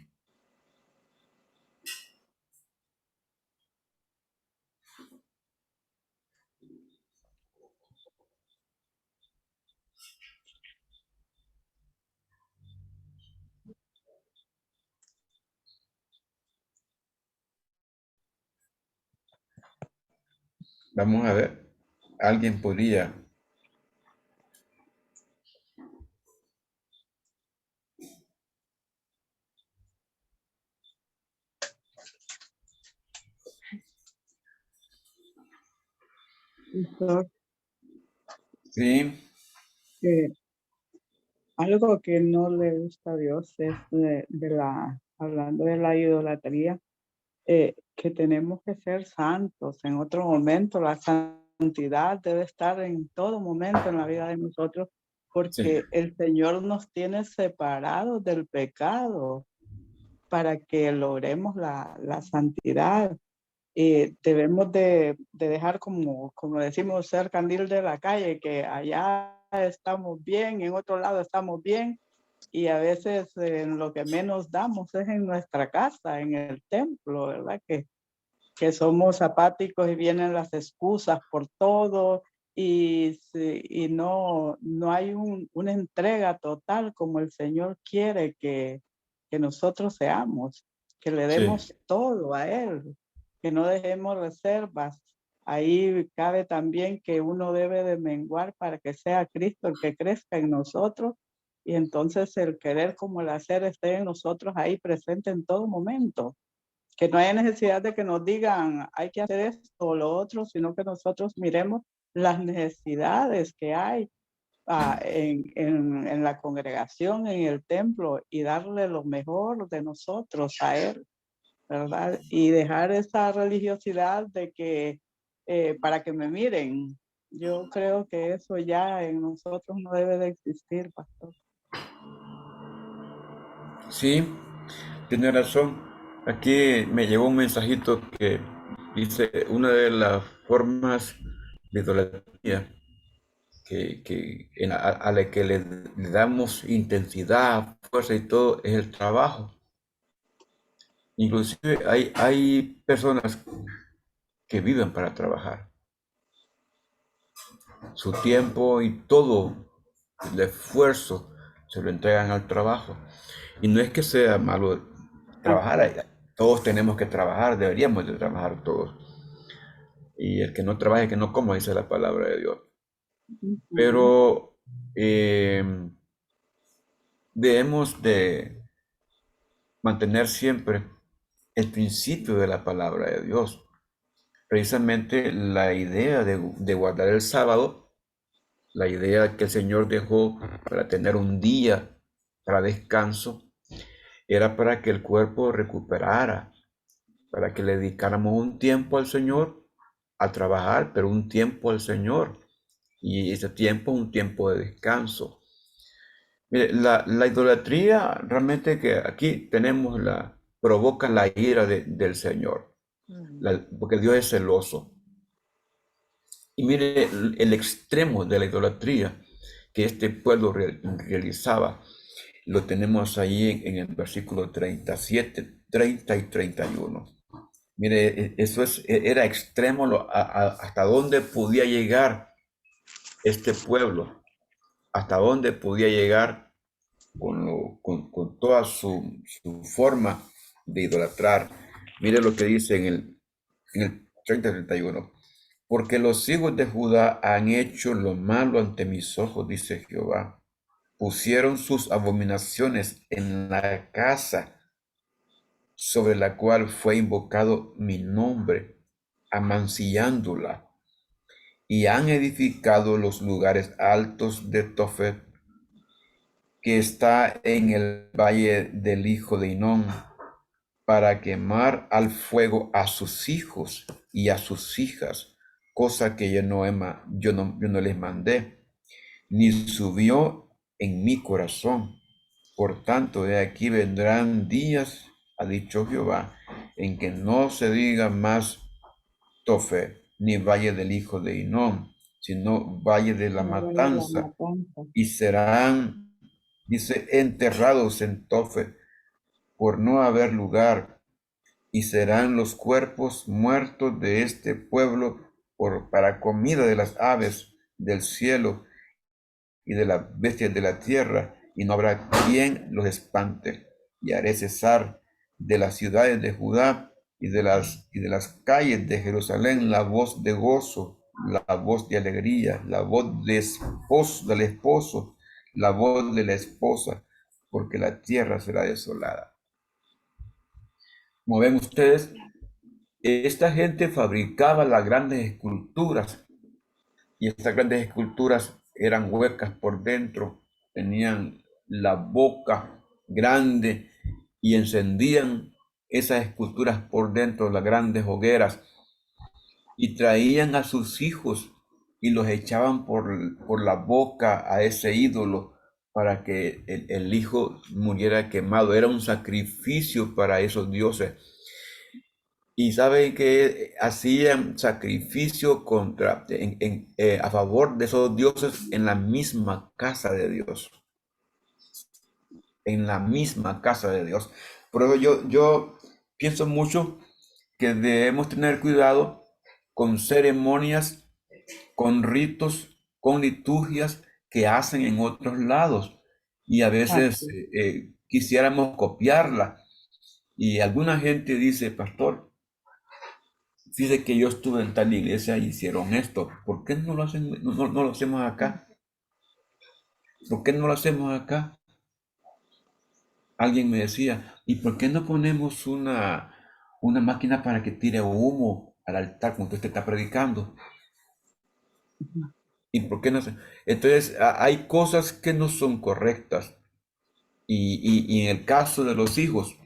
Vamos a ver. Alguien podría. Doctor, Sí, que algo que no le gusta a Dios es hablando de la idolatría, que tenemos que ser santos. En otro momento, la santidad debe estar en todo momento en la vida de nosotros, sí, porque el Señor nos tiene separados del pecado para que logremos la santidad. Debemos de dejar, como decimos, ser candil de la calle, que allá estamos bien, en otro lado estamos bien, y a veces en lo que menos damos es en nuestra casa, en el templo, ¿verdad? Que somos apáticos y vienen las excusas por todo, y no hay una entrega total como el Señor quiere que nosotros seamos, que le sí, demos todo a Él, que no dejemos reservas. Ahí cabe también que uno debe de menguar para que sea Cristo el que crezca en nosotros, y entonces el querer como el hacer esté en nosotros ahí presente en todo momento, que no haya necesidad de que nos digan hay que hacer esto o lo otro, sino que nosotros miremos las necesidades que hay en la congregación, en el templo, y darle lo mejor de nosotros a Él, ¿verdad? Y dejar esa religiosidad de que para que me miren. Yo creo que eso ya en nosotros no debe de existir, pastor. sí, tiene razón. Aquí me llegó un mensajito que dice una de las formas de idolatría a la que le damos intensidad, fuerza y todo es el trabajo. Inclusive hay personas que viven para trabajar. Su tiempo y todo el esfuerzo se lo entregan al trabajo. Y no es que sea malo trabajar, todos tenemos que trabajar, deberíamos de trabajar todos. Y el que no trabaje, que no coma, dice la palabra de Dios. Ujú. Pero eh, debemos de mantener siempre el principio de la palabra de Dios. Precisamente la idea de guardar el sábado, la idea que el Señor dejó para tener un día para descanso, era para que el cuerpo recuperara, para que le dedicáramos un tiempo al Señor a trabajar, pero un tiempo al Señor. Y ese tiempo es un tiempo de descanso. Mire, la idolatría realmente que aquí tenemos provoca la ira del Señor, porque Dios es celoso. Y mire el extremo de la idolatría que este pueblo realizaba. Lo tenemos ahí en el versículo 37, 30 y 31. Mire, era extremo hasta dónde podía llegar este pueblo, hasta dónde podía llegar con toda su forma de idolatrar. Mire lo que dice en el 30-31. Porque los hijos de Judá han hecho lo malo ante mis ojos, dice Jehová. Pusieron sus abominaciones en la casa sobre la cual fue invocado mi nombre, amancillándola, y han edificado los lugares altos de Tofet, que está en el valle del hijo de Hinón, para quemar al fuego a sus hijos y a sus hijas, cosa que yo no les mandé, ni subió en mi corazón, Por tanto, de aquí vendrán días, ha dicho Jehová, en que no se diga más Tofe, ni valle del hijo de Hinnom, sino valle de la No vale la matanza, matanza. y serán, dice, enterrados en Tofe, por no haber lugar, y serán los cuerpos muertos de este pueblo para comida de las aves del cielo y de las bestias de la tierra, y no habrá quien los espante. Y haré cesar de las ciudades de Judá y de las calles de Jerusalén la voz de gozo, la voz de alegría, la voz del esposo, la voz de la esposa, porque la tierra será desolada. Como ven ustedes, esta gente fabricaba las grandes esculturas y estas grandes esculturas eran huecas por dentro, tenían la boca grande y encendían esas esculturas por dentro, las grandes hogueras, y traían a sus hijos y los echaban por la boca a ese ídolo para que el hijo muriera quemado. Era un sacrificio para esos dioses. Y saben que hacían sacrificio a favor de esos dioses en la misma casa de Dios. En la misma casa de Dios. Por eso yo pienso mucho que debemos tener cuidado con ceremonias, con ritos, con liturgias que hacen en otros lados. Y a veces Así. quisiéramos copiarla. Y alguna gente dice, pastor, dice que yo estuve en tal iglesia y hicieron esto. ¿Por qué no lo hacen, no lo hacemos acá? ¿Por qué no lo hacemos acá? Alguien me decía, ¿y por qué no ponemos una máquina para que tire humo al altar cuando usted está predicando? ¿Y por qué no se? Entonces, hay cosas que no son correctas. Y en el caso de los hijos,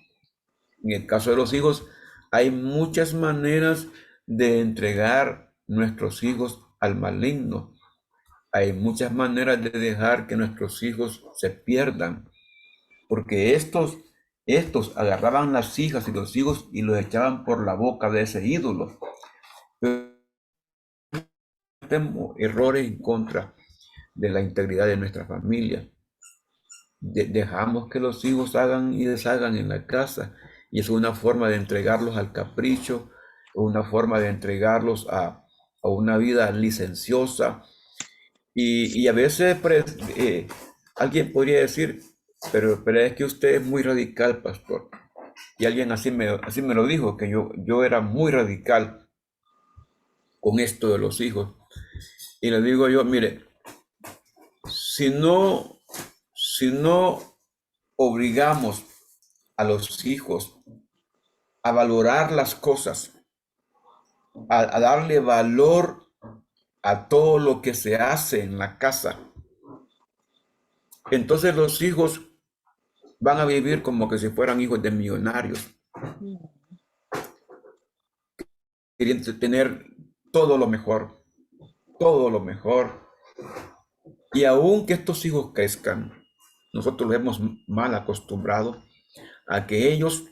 en el caso de los hijos, hay muchas maneras de entregar nuestros hijos al maligno. Hay muchas maneras de dejar que nuestros hijos se pierdan, porque estos agarraban las hijas y los hijos y los echaban por la boca de ese ídolo. Pero tenemos errores en contra de la integridad de nuestra familia. Dejamos que los hijos hagan y deshagan en la casa, y es una forma de entregarlos al capricho, una forma de entregarlos a una vida licenciosa. Y a veces alguien podría decir, pero es que usted es muy radical, pastor. Y alguien así me lo dijo, que yo era muy radical con esto de los hijos. Y le digo yo, mire, si no, si no obligamos a los hijos a valorar las cosas, a darle valor a todo lo que se hace en la casa, entonces los hijos van a vivir como que si fueran hijos de millonarios, queriendo tener todo lo mejor, todo lo mejor. Y aunque estos hijos crezcan, nosotros los hemos mal acostumbrado a que ellos,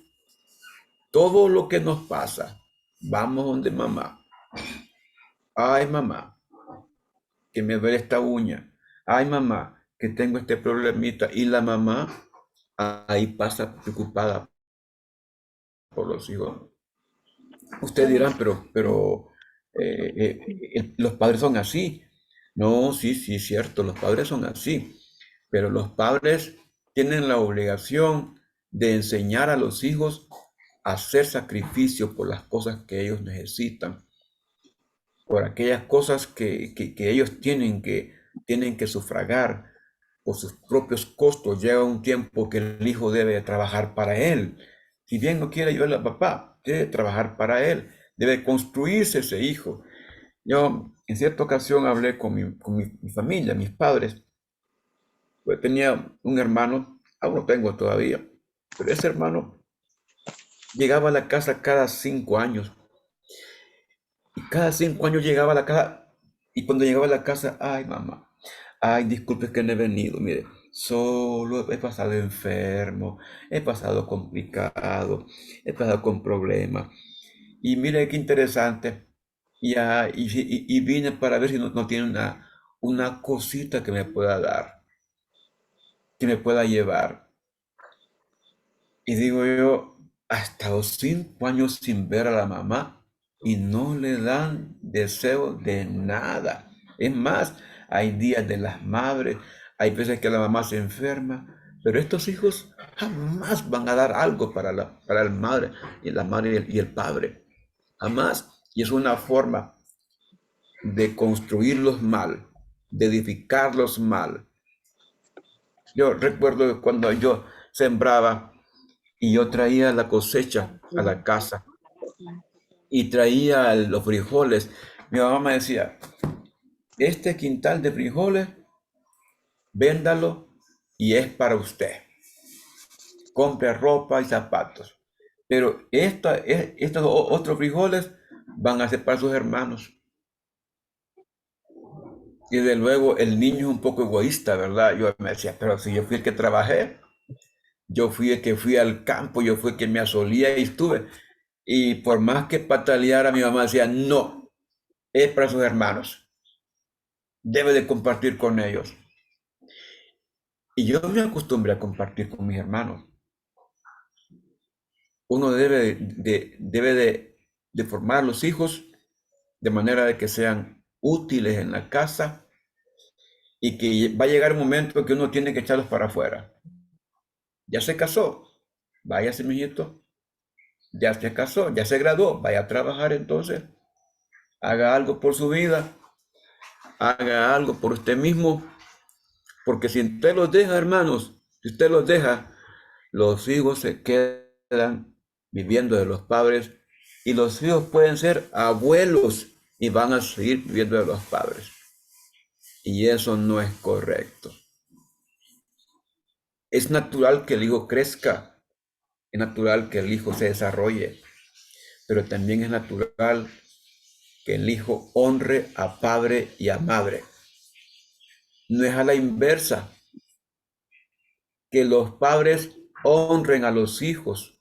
todo lo que nos pasa, vamos donde mamá. Ay, mamá, que me duele esta uña. Ay, mamá, que tengo este problemita. Y la mamá ahí pasa preocupada por los hijos. Ustedes dirán, los padres son así. No, sí, sí, es cierto, los padres son así. Pero los padres tienen la obligación de enseñar a los hijos a hacer sacrificio por las cosas que ellos necesitan, por aquellas cosas que ellos tienen que sufragar por sus propios costos. Llega un tiempo que el hijo debe trabajar para él. Si bien no quiere ayudarle a papá, debe trabajar para él, debe construirse ese hijo. Yo en cierta ocasión hablé con mi familia, mis padres, pues tenía un hermano, aún lo tengo todavía, pero ese hermano llegaba a la casa cada 5 años. Y cada 5 años llegaba a la casa, y cuando llegaba a la casa, ay mamá, ay disculpe que no he venido, mire, Solo he pasado enfermo, he pasado complicado, he pasado con problemas. Y mire qué interesante. Y vine para ver si no tiene una cosita que me pueda dar, que me pueda llevar. Y digo yo, ha estado 5 años sin ver a la mamá y no le dan deseo de nada. Es más, hay días de las madres, hay veces que la mamá se enferma, pero estos hijos jamás van a dar algo para el madre y la madre y el padre. Jamás. Y es una forma de construirlos mal, de edificarlos mal. Yo recuerdo cuando yo sembraba y yo traía la cosecha a la casa y traía los frijoles. Mi mamá me decía, este quintal de frijoles, véndalo y es para usted. Compre ropa y zapatos. Pero estos otros frijoles van a ser para sus hermanos. Y de luego el niño es un poco egoísta, ¿verdad? Yo me decía, pero si yo fui el que trabajé, yo fui el que fui al campo, yo fui el que me asolía y estuve. Y por más que pataleara, mi mamá decía, no, es para sus hermanos, debe de compartir con ellos. Y yo me acostumbré a compartir con mis hermanos. Uno debe de formar a los hijos de manera de que sean útiles en la casa y que va a llegar un momento que uno tiene que echarlos para afuera. Ya se casó, váyase, mijito. Ya se casó, ya se graduó, vaya a trabajar entonces. Haga algo por su vida, haga algo por usted mismo, porque si usted los deja, hermanos, si usted los deja, los hijos se quedan viviendo de los padres y los hijos pueden ser abuelos y van a seguir viviendo de los padres. Y eso no es correcto. Es natural que el hijo crezca, es natural que el hijo se desarrolle, pero también es natural que el hijo honre a padre y a madre. No es a la inversa, que los padres honren a los hijos.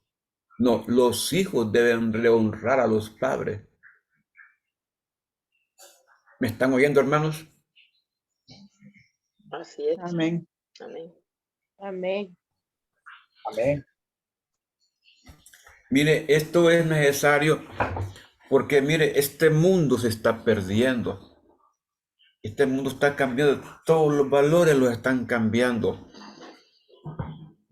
No, los hijos deben rehonrar a los padres. ¿Me están oyendo, hermanos? Así es. Amén. Amén. Amén. Amén. Mire, esto es necesario porque, mire, este mundo se está perdiendo. Este mundo está cambiando, todos los valores los están cambiando.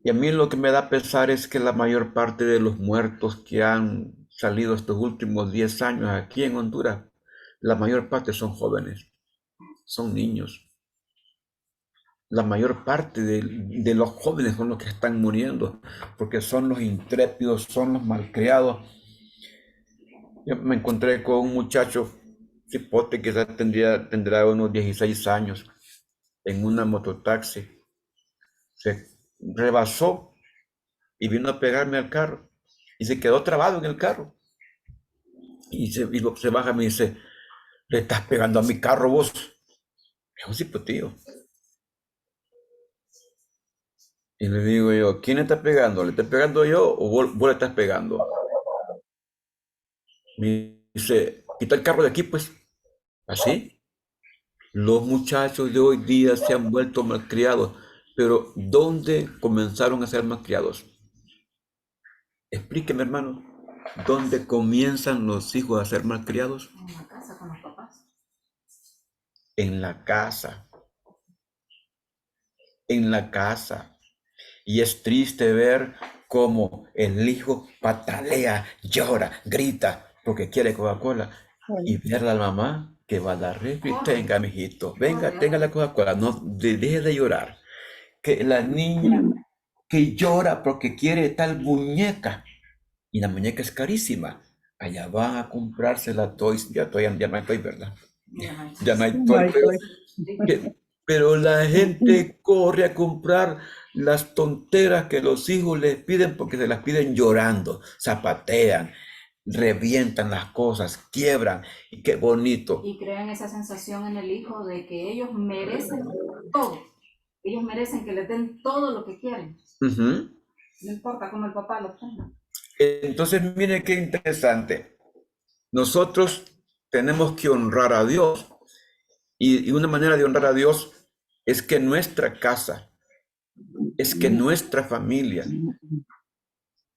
Y a mí lo que me da pesar es que la mayor parte de los muertos que han salido estos últimos 10 años aquí en Honduras, la mayor parte son jóvenes, son niños. La mayor parte de los jóvenes son los que están muriendo, porque son los intrépidos, son los malcriados. Yo me encontré con un muchacho, cipote, que quizás tendrá unos 16 años, en una mototaxi. Se rebasó y vino a pegarme al carro y se quedó trabado en el carro. Y se baja y me dice, le estás pegando a mi carro vos. Dijo, sí, pues tío. Y le digo yo, ¿quién le está pegando? ¿Le estoy pegando yo o vos le estás pegando? Me dice, quita el carro de aquí, pues. Así. Los muchachos de hoy día se han vuelto malcriados. Pero ¿dónde comenzaron a ser malcriados? Explíqueme, hermano. ¿Dónde comienzan los hijos a ser malcriados? En la casa con los papás. En la casa. En la casa. Y es triste ver cómo el hijo patalea, llora, grita porque quiere Coca-Cola. Y ver a la mamá que va a la refri, tenga, mijito, venga, tenga la Coca-Cola, no deje de llorar. Que la niña que llora porque quiere tal muñeca y la muñeca es carísima. Allá van a comprarse la Toys, ya no hay Toy, ¿verdad? Ya no hay Toy, pero la gente corre a comprar las tonteras que los hijos les piden porque se las piden llorando, zapatean, revientan las cosas, quiebran, y qué bonito. Y crean esa sensación en el hijo de que ellos merecen todo. Ellos merecen que les den todo lo que quieren. Ujú. No importa cómo el papá lo tenga. Entonces, mire qué interesante. Nosotros tenemos que honrar a Dios. Y una manera de honrar a Dios es que nuestra casa, es que nuestra familia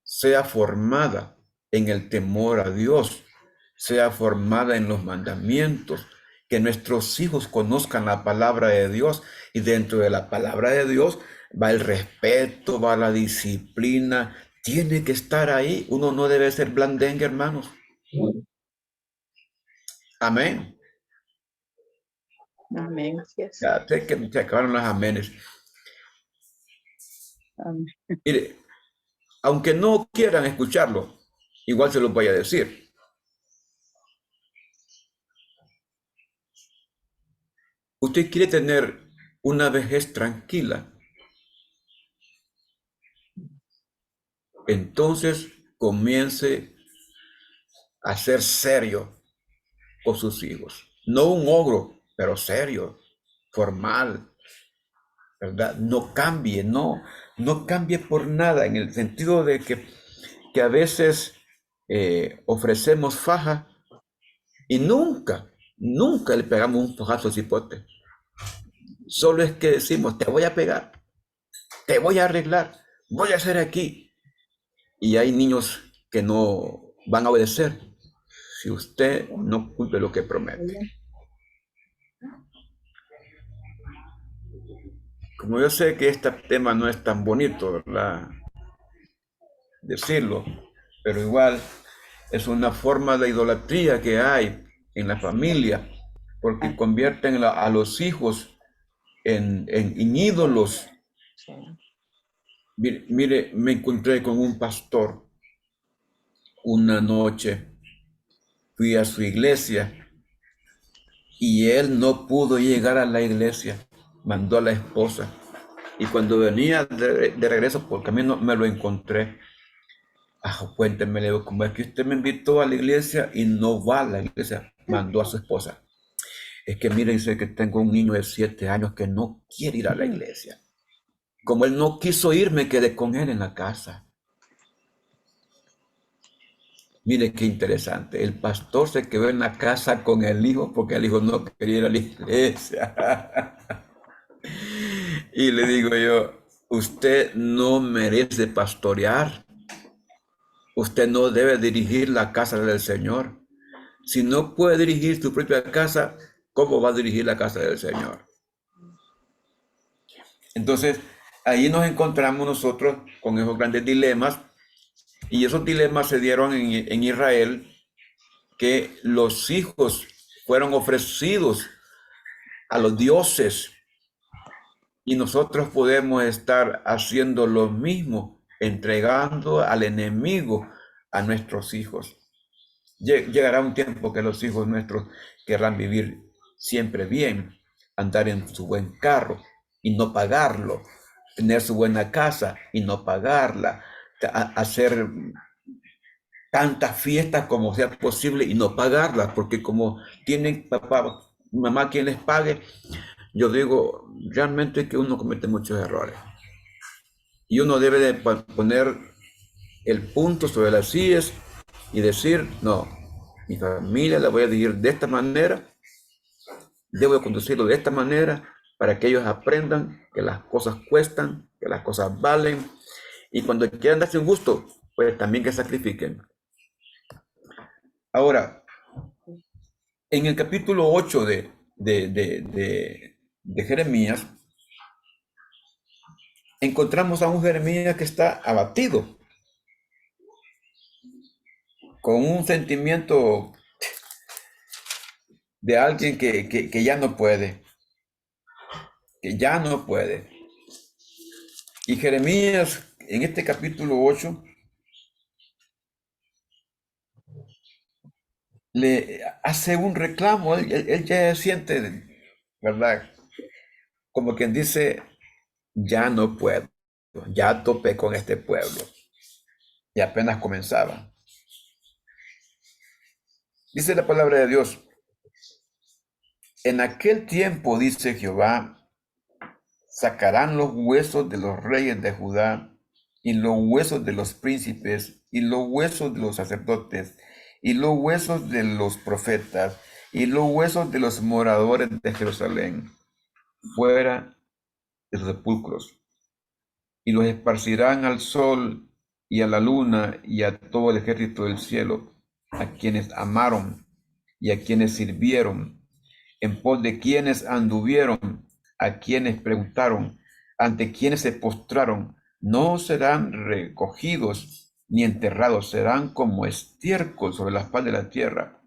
sea formada en el temor a Dios, sea formada en los mandamientos, que nuestros hijos conozcan la palabra de Dios, y dentro de la palabra de Dios va el respeto, va la disciplina, tiene que estar ahí. Uno no debe ser blandengue, hermanos. Amén. Amén. Yes. Ya sé que se acabaron las amenes. Amén. Mire, aunque no quieran escucharlo, igual se los voy a decir. Usted quiere tener una vejez tranquila, entonces comience a ser serio con sus hijos. No un ogro, pero serio, formal, ¿verdad? No cambie, no cambie por nada, en el sentido de que a veces ofrecemos faja y nunca le pegamos un fajazo al cipote. Solo es que decimos, te voy a pegar, te voy a arreglar, voy a hacer aquí. Y hay niños que no van a obedecer si usted no cumple lo que promete. Como yo sé que este tema no es tan bonito, ¿verdad? Decirlo, pero igual es una forma de idolatría que hay en la familia, porque convierten a los hijos en ídolos. Mire, me encontré con un pastor una noche, fui a su iglesia y él no pudo llegar a la iglesia, mandó a la esposa. Y cuando venía de regreso por camino me lo encontré. Cuénteme, le digo, ¿cómo es que usted me invitó a la iglesia y no va a la iglesia? Mandó a su esposa. Es que mire, dice que tengo un niño de 7 años que no quiere ir a la iglesia. Como él no quiso ir, me quedé con él en la casa. Mire qué interesante. El pastor se quedó en la casa con el hijo porque el hijo no quería ir a la iglesia. Y le digo yo, usted no merece pastorear. Usted no debe dirigir la casa del Señor. Si no puede dirigir su propia casa, ¿cómo va a dirigir la casa del Señor? Entonces, ahí nos encontramos nosotros con esos grandes dilemas. Y esos dilemas se dieron en Israel, que los hijos fueron ofrecidos a los dioses y nosotros podemos estar haciendo lo mismo, entregando al enemigo a nuestros hijos. Llegará un tiempo que los hijos nuestros querrán vivir siempre bien, andar en su buen carro y no pagarlo, tener su buena casa y no pagarla, hacer tantas fiestas como sea posible y no pagarlas, porque como tienen papá, mamá quien les pague, yo digo realmente que uno comete muchos errores. Y uno debe de poner el punto sobre las sillas y decir, no, mi familia la voy a dirigir de esta manera, debo de conducirlo de esta manera, para que ellos aprendan que las cosas cuestan, que las cosas valen, y cuando quieran darse un gusto, pues también que sacrifiquen. Ahora, en el capítulo 8 de Jeremías, encontramos a un Jeremías que está abatido, con un sentimiento de alguien que ya no puede, que ya no puede. Y Jeremías, en este capítulo 8, le hace un reclamo, él ya siente, ¿verdad? Como quien dice, ya no puedo, ya topé con este pueblo. Y apenas comenzaba. Dice la palabra de Dios, en aquel tiempo, dice Jehová, sacarán los huesos de los reyes de Judá, y los huesos de los príncipes, y los huesos de los sacerdotes, y los huesos de los profetas, y los huesos de los moradores de Jerusalén, fuera de los sepulcros, y los esparcirán al sol y a la luna y a todo el ejército del cielo, a quienes amaron y a quienes sirvieron, en pos de quienes anduvieron, a quienes preguntaron, ante quienes se postraron. No serán recogidos ni enterrados, serán como estiércol sobre la faz de la tierra,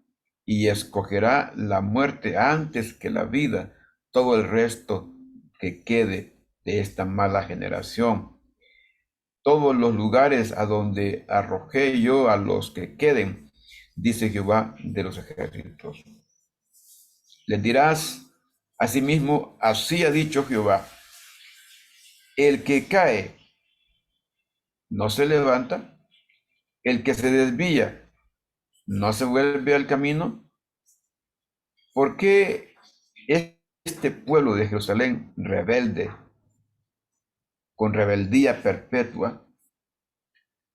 y escogerá la muerte antes que la vida todo el resto que quede de esta mala generación. Todos los lugares a donde arrojé yo a los que queden, dice Jehová de los ejércitos. Les dirás asimismo, así ha dicho Jehová: el que cae no se levanta, el que se desvía no se vuelve al camino. ¿Por qué este pueblo de Jerusalén rebelde, con rebeldía perpetua,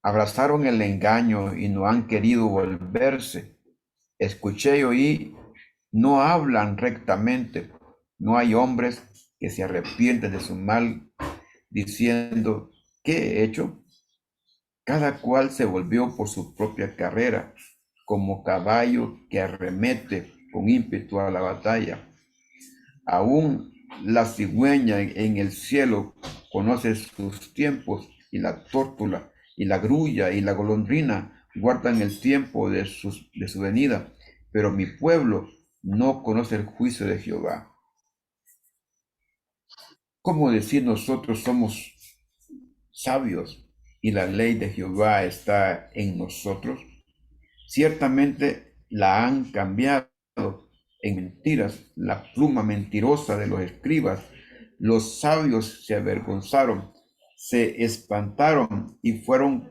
abrazaron el engaño y no han querido volverse? Escuché y oí, no hablan rectamente, no hay hombres que se arrepienten de su mal, diciendo: ¿qué he hecho? Cada cual se volvió por su propia carrera, como caballo que arremete con ímpetu a la batalla. Aún la cigüeña en el cielo conoce sus tiempos, y la tórtola, y la grulla, y la golondrina guardan el tiempo de su venida, pero mi pueblo no conoce el juicio de Jehová. ¿Cómo decir nosotros somos sabios y la ley de Jehová está en nosotros? Ciertamente la han cambiado en mentiras, la pluma mentirosa de los escribas. Los sabios se avergonzaron, se espantaron y fueron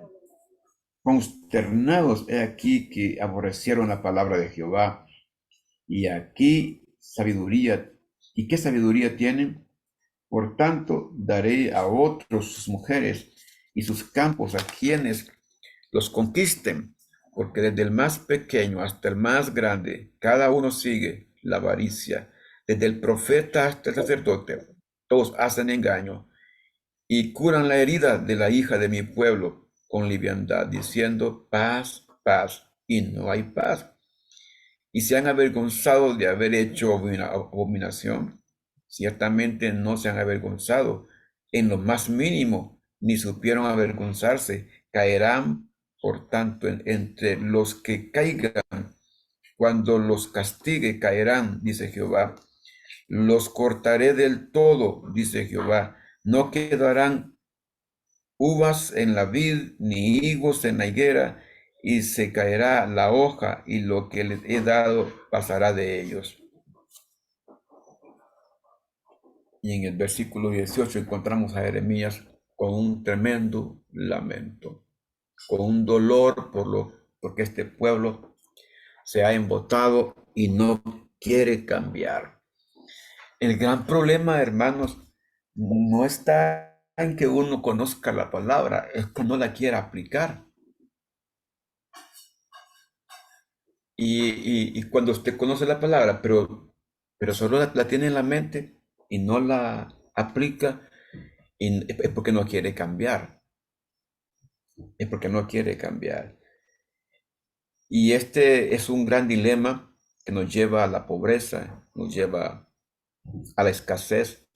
consternados. He aquí que aborrecieron la palabra de Jehová. Y aquí sabiduría. ¿Y qué sabiduría tienen? Por tanto, daré a otros sus mujeres y sus campos a quienes los conquisten, porque desde el más pequeño hasta el más grande, cada uno sigue la avaricia. Desde el profeta hasta el sacerdote, todos hacen engaño y curan la herida de la hija de mi pueblo con liviandad, diciendo: paz, paz, y no hay paz. Y se han avergonzado de haber hecho abominación. Ciertamente no se han avergonzado en lo más mínimo, ni supieron avergonzarse. Caerán, por tanto, entre los que caigan. Cuando los castigue, caerán, dice Jehová. Los cortaré del todo, dice Jehová. No quedarán uvas en la vid, ni higos en la higuera, y se caerá la hoja, y lo que les he dado pasará de ellos. Y en el versículo 18 encontramos a Jeremías con un tremendo lamento, con un dolor porque este pueblo se ha embotado y no quiere cambiar. El gran problema, hermanos, no está en que uno conozca la palabra, es que no la quiera aplicar. Y cuando usted conoce la palabra, pero solo la tiene en la mente y no la aplica, y es porque no quiere cambiar. Es porque no quiere cambiar. Y este es un gran dilema que nos lleva a la pobreza, nos lleva a la escasez,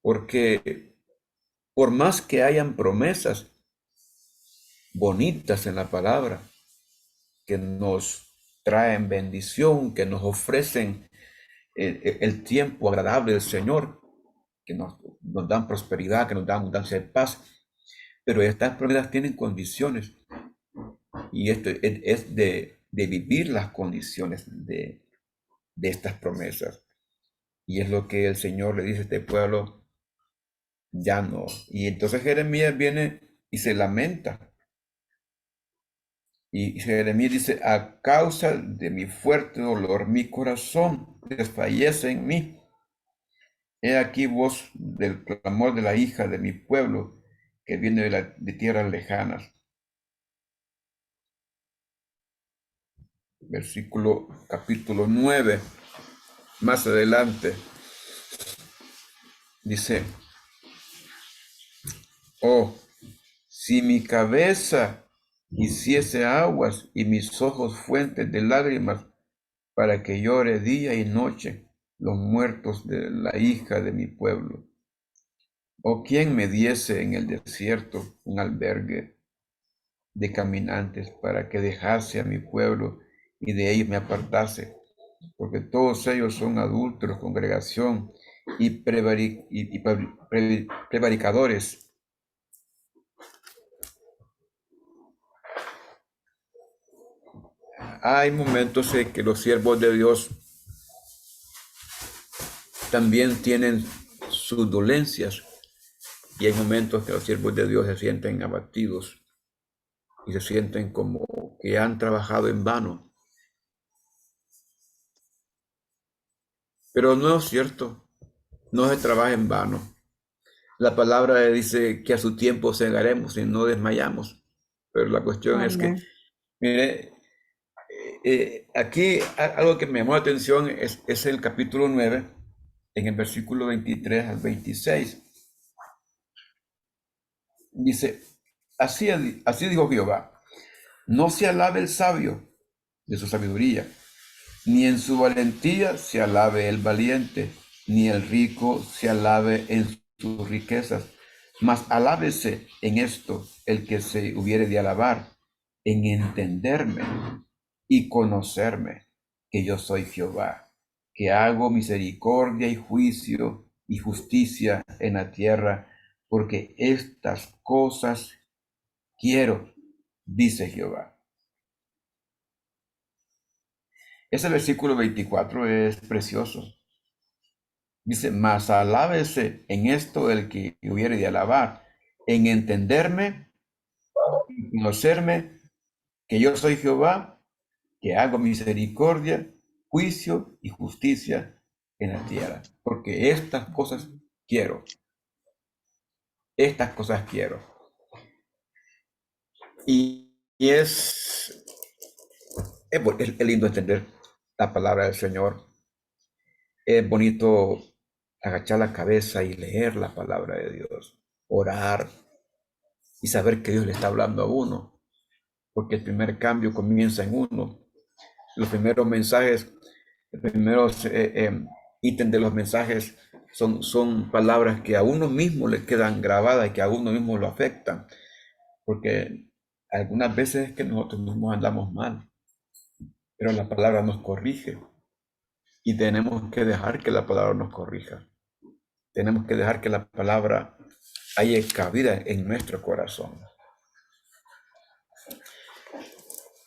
porque por más que hayan promesas bonitas en la palabra, que nos traen bendición, que nos ofrecen el tiempo agradable del Señor, que nos dan prosperidad, que nos dan abundancia de paz, pero estas promesas tienen condiciones, y esto es de vivir las condiciones de estas promesas. Y es lo que el Señor le dice a este pueblo: ya no. Y entonces Jeremías viene y se lamenta. Y Jeremías dice: a causa de mi fuerte dolor, mi corazón desfallece en mí. He aquí voz del clamor de la hija de mi pueblo, que viene de tierras lejanas. Capítulo 9, más adelante, dice, oh, si mi cabeza hiciese aguas y mis ojos fuentes de lágrimas, para que llore día y noche los muertos de la hija de mi pueblo. O quién me diese en el desierto un albergue de caminantes para que dejase a mi pueblo y de ellos me apartase, porque todos ellos son adúlteros, congregación y prevaricadores. Hay momentos en que los siervos de Dios también tienen sus dolencias y hay momentos que los siervos de Dios se sienten abatidos y se sienten como que han trabajado en vano. Pero no es cierto, no se trabaja en vano. La palabra dice que a su tiempo segaremos y no desmayamos. Pero la cuestión es que, Amén. mire, aquí algo que me llamó la atención es el capítulo 9, en el versículo 23 al 26. Dice, así dijo Jehová, no se alabe el sabio de su sabiduría, ni en su valentía se alabe el valiente, ni el rico se alabe en sus riquezas, mas alábese en esto el que se hubiere de alabar, en entenderme y conocerme, que yo soy Jehová, que hago misericordia y juicio y justicia en la tierra, porque estas cosas quiero, dice Jehová. Ese versículo 24 es precioso. Dice, mas alábese en esto el que hubiere de alabar, en entenderme y conocerme, que yo soy Jehová, que hago misericordia, juicio y justicia en la tierra. Porque estas cosas quiero. Y es lindo entender la palabra del Señor. Es bonito agachar la cabeza y leer la palabra de Dios, orar y saber que Dios le está hablando a uno, porque el primer cambio comienza en uno. Los primeros mensajes, los primeros ítems de los mensajes son palabras que a uno mismo le quedan grabadas y que a uno mismo lo afectan, porque algunas veces es que nosotros mismos andamos mal, pero la palabra nos corrige y tenemos que dejar que la palabra nos corrija. Tenemos que dejar que la palabra haya cabida en nuestro corazón.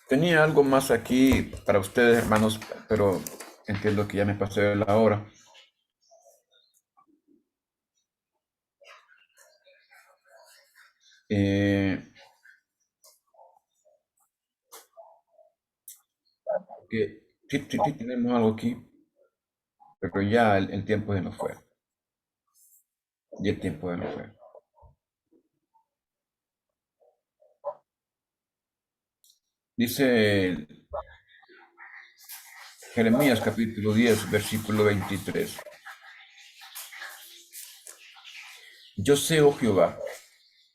Tenía algo más aquí para ustedes, hermanos, pero entiendo que ya me pasé de la hora. Sí, tenemos algo aquí, pero ya el tiempo se nos fue. Y el tiempo se nos fue. Dice Jeremías capítulo 10, versículo 23. Yo sé, oh Jehová,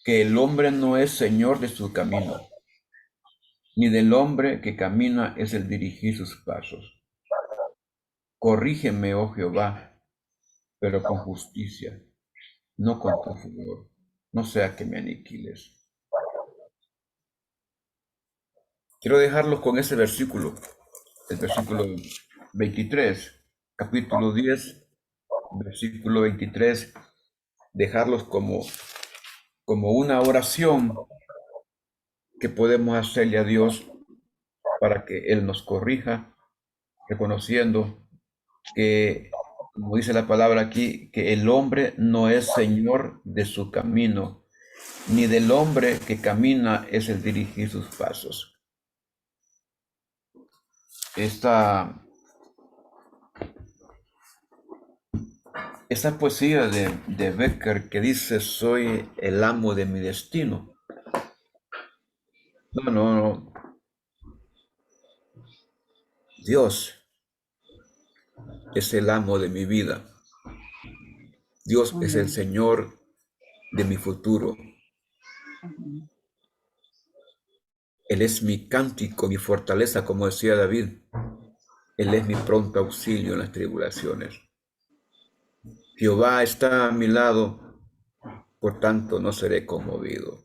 que el hombre no es señor de su camino, ni del hombre que camina es el dirigir sus pasos. Corrígeme, oh Jehová, pero con justicia, no con tu furor, no sea que me aniquiles. Quiero dejarlos con ese versículo, el versículo 23, capítulo 10, versículo 23, dejarlos como una oración que podemos hacerle a Dios para que Él nos corrija, reconociendo que, como dice la palabra aquí, que el hombre no es señor de su camino, ni del hombre que camina es el dirigir sus pasos. Esta esa poesía de Becker que dice, soy el amo de mi destino. No, no, no. Dios es el amo de mi vida. Dios es el Amén. Señor de mi futuro. Amén. Él es mi cántico, mi fortaleza, como decía David. Él es mi pronto auxilio en las tribulaciones. Jehová está a mi lado, por tanto no seré conmovido.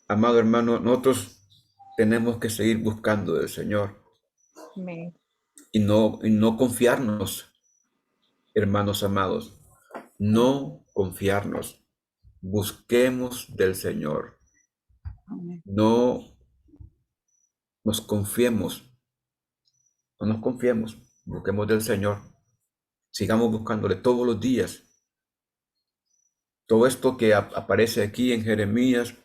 Amado hermano, nosotros tenemos que seguir buscando del Señor Amén. y no confiarnos, hermanos amados. No confiarnos. Busquemos del Señor. Amén. No nos confiemos. No nos confiemos. Busquemos del Señor. Sigamos buscándole todos los días. Todo esto que aparece aquí en Jeremías,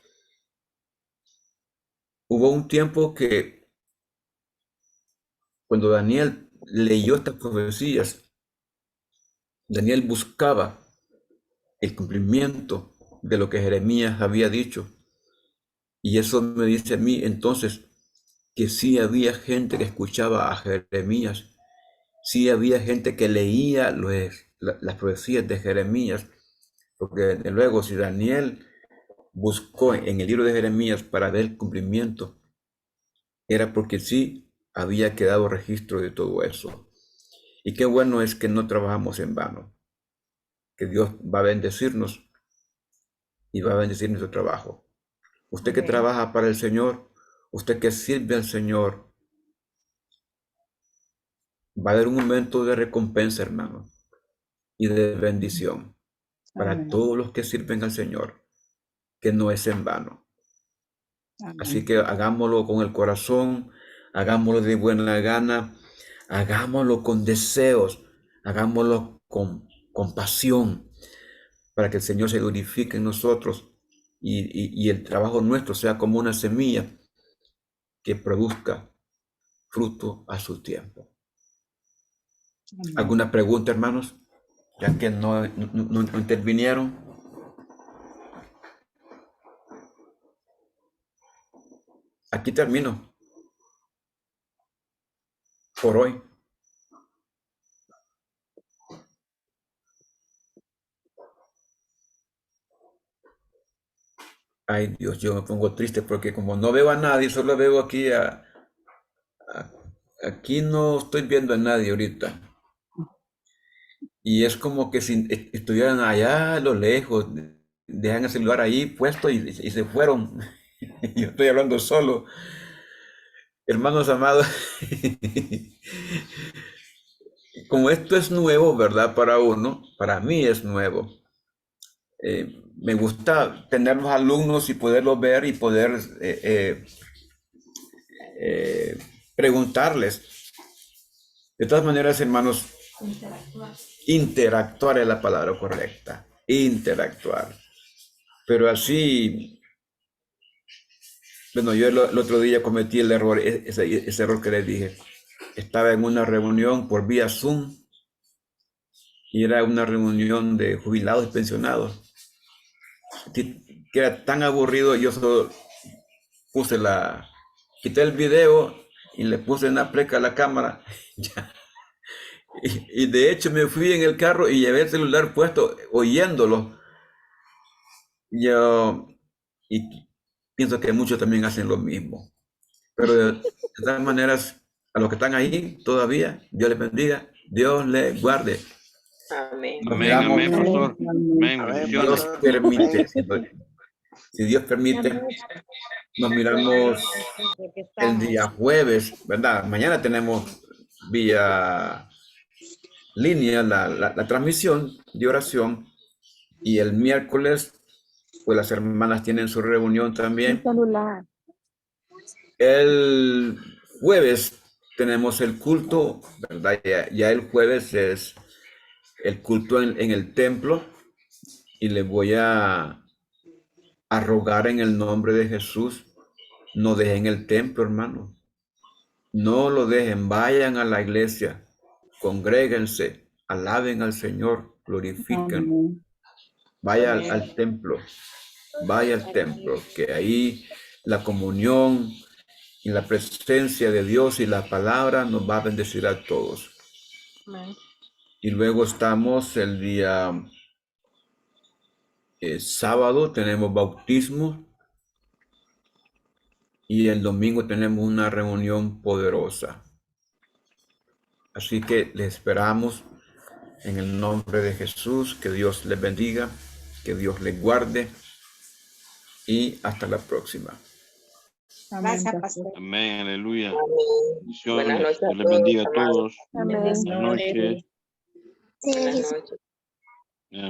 hubo un tiempo que cuando Daniel leyó estas profecías, Daniel buscaba el cumplimiento de lo que Jeremías había dicho. Y eso me dice a mí entonces que sí había gente que escuchaba a Jeremías, sí había gente que leía las profecías de Jeremías, porque desde luego si Daniel buscó en el libro de Jeremías para ver el cumplimiento, era porque sí había quedado registro de todo eso. Y qué bueno es que no trabajamos en vano, que Dios va a bendecirnos y va a bendecir nuestro trabajo. Usted que Amén. trabaja para el Señor, usted que sirve al Señor, va a haber un momento de recompensa, hermano, y de bendición para Amén. todos los que sirven al Señor, que no es en vano. Así Amén. que hagámoslo con el corazón, hagámoslo de buena gana, hagámoslo con deseos, hagámoslo con pasión, para que el Señor se glorifique en nosotros y el trabajo nuestro sea como una semilla que produzca fruto a su tiempo. Amén. ¿Alguna pregunta, hermanos? Ya que no intervinieron. Aquí termino por hoy. Ay, Dios, yo me pongo triste porque como no veo a nadie, solo veo aquí aquí no estoy viendo a nadie ahorita. Y es como que si estuvieran allá a lo lejos, dejan el celular ahí puesto y se fueron. Yo estoy hablando solo. Hermanos amados, como esto es nuevo, ¿verdad? Para uno, para mí es nuevo. Me gusta tener los alumnos y poderlos ver y poder eh, preguntarles. De todas maneras, hermanos, Interactuar. interactuar es la palabra correcta. Interactuar. Pero así, bueno, yo el otro día cometí el error, ese error que les dije. Estaba en una reunión por vía Zoom y era una reunión de jubilados y pensionados. Que era tan aburrido, yo solo quité el video y le puse una pleca a la cámara. Y de hecho me fui en el carro y llevé el celular puesto oyéndolo. Yo y pienso que muchos también hacen lo mismo. Pero de todas maneras, a los que están ahí todavía, Dios les bendiga, Dios les guarde. Amén. Nos Amén, miramos, amén, pastor. Amén, Amén, si bendiciones. Dios pastor. permite, Amén. si Dios permite, nos miramos Porque el estamos. día jueves, ¿verdad? Mañana tenemos vía línea la transmisión de oración y el miércoles, pues las hermanas tienen su reunión Mi también. celular. El jueves tenemos el culto, ¿verdad? Ya el jueves es el culto en el templo y le voy a rogar en el nombre de Jesús, no dejen el templo, hermano. No lo dejen, vayan a la iglesia, congréguense, alaben al Señor, glorifican. Amén. Vaya Amén. al templo, vaya al templo, que ahí la comunión y la presencia de Dios y la palabra nos va a bendecir a todos. Amén. Y luego estamos el día sábado, tenemos bautismo. Y el domingo tenemos una reunión poderosa. Así que les esperamos en el nombre de Jesús. Que Dios les bendiga, que Dios les guarde y hasta la próxima. Amén, Gracias, pastor. pastor. Amén, aleluya. Buenas Bendiciones. noches a Dios les todos, bendiga a amados. todos. Amén. Buenas noches. Buenas noches.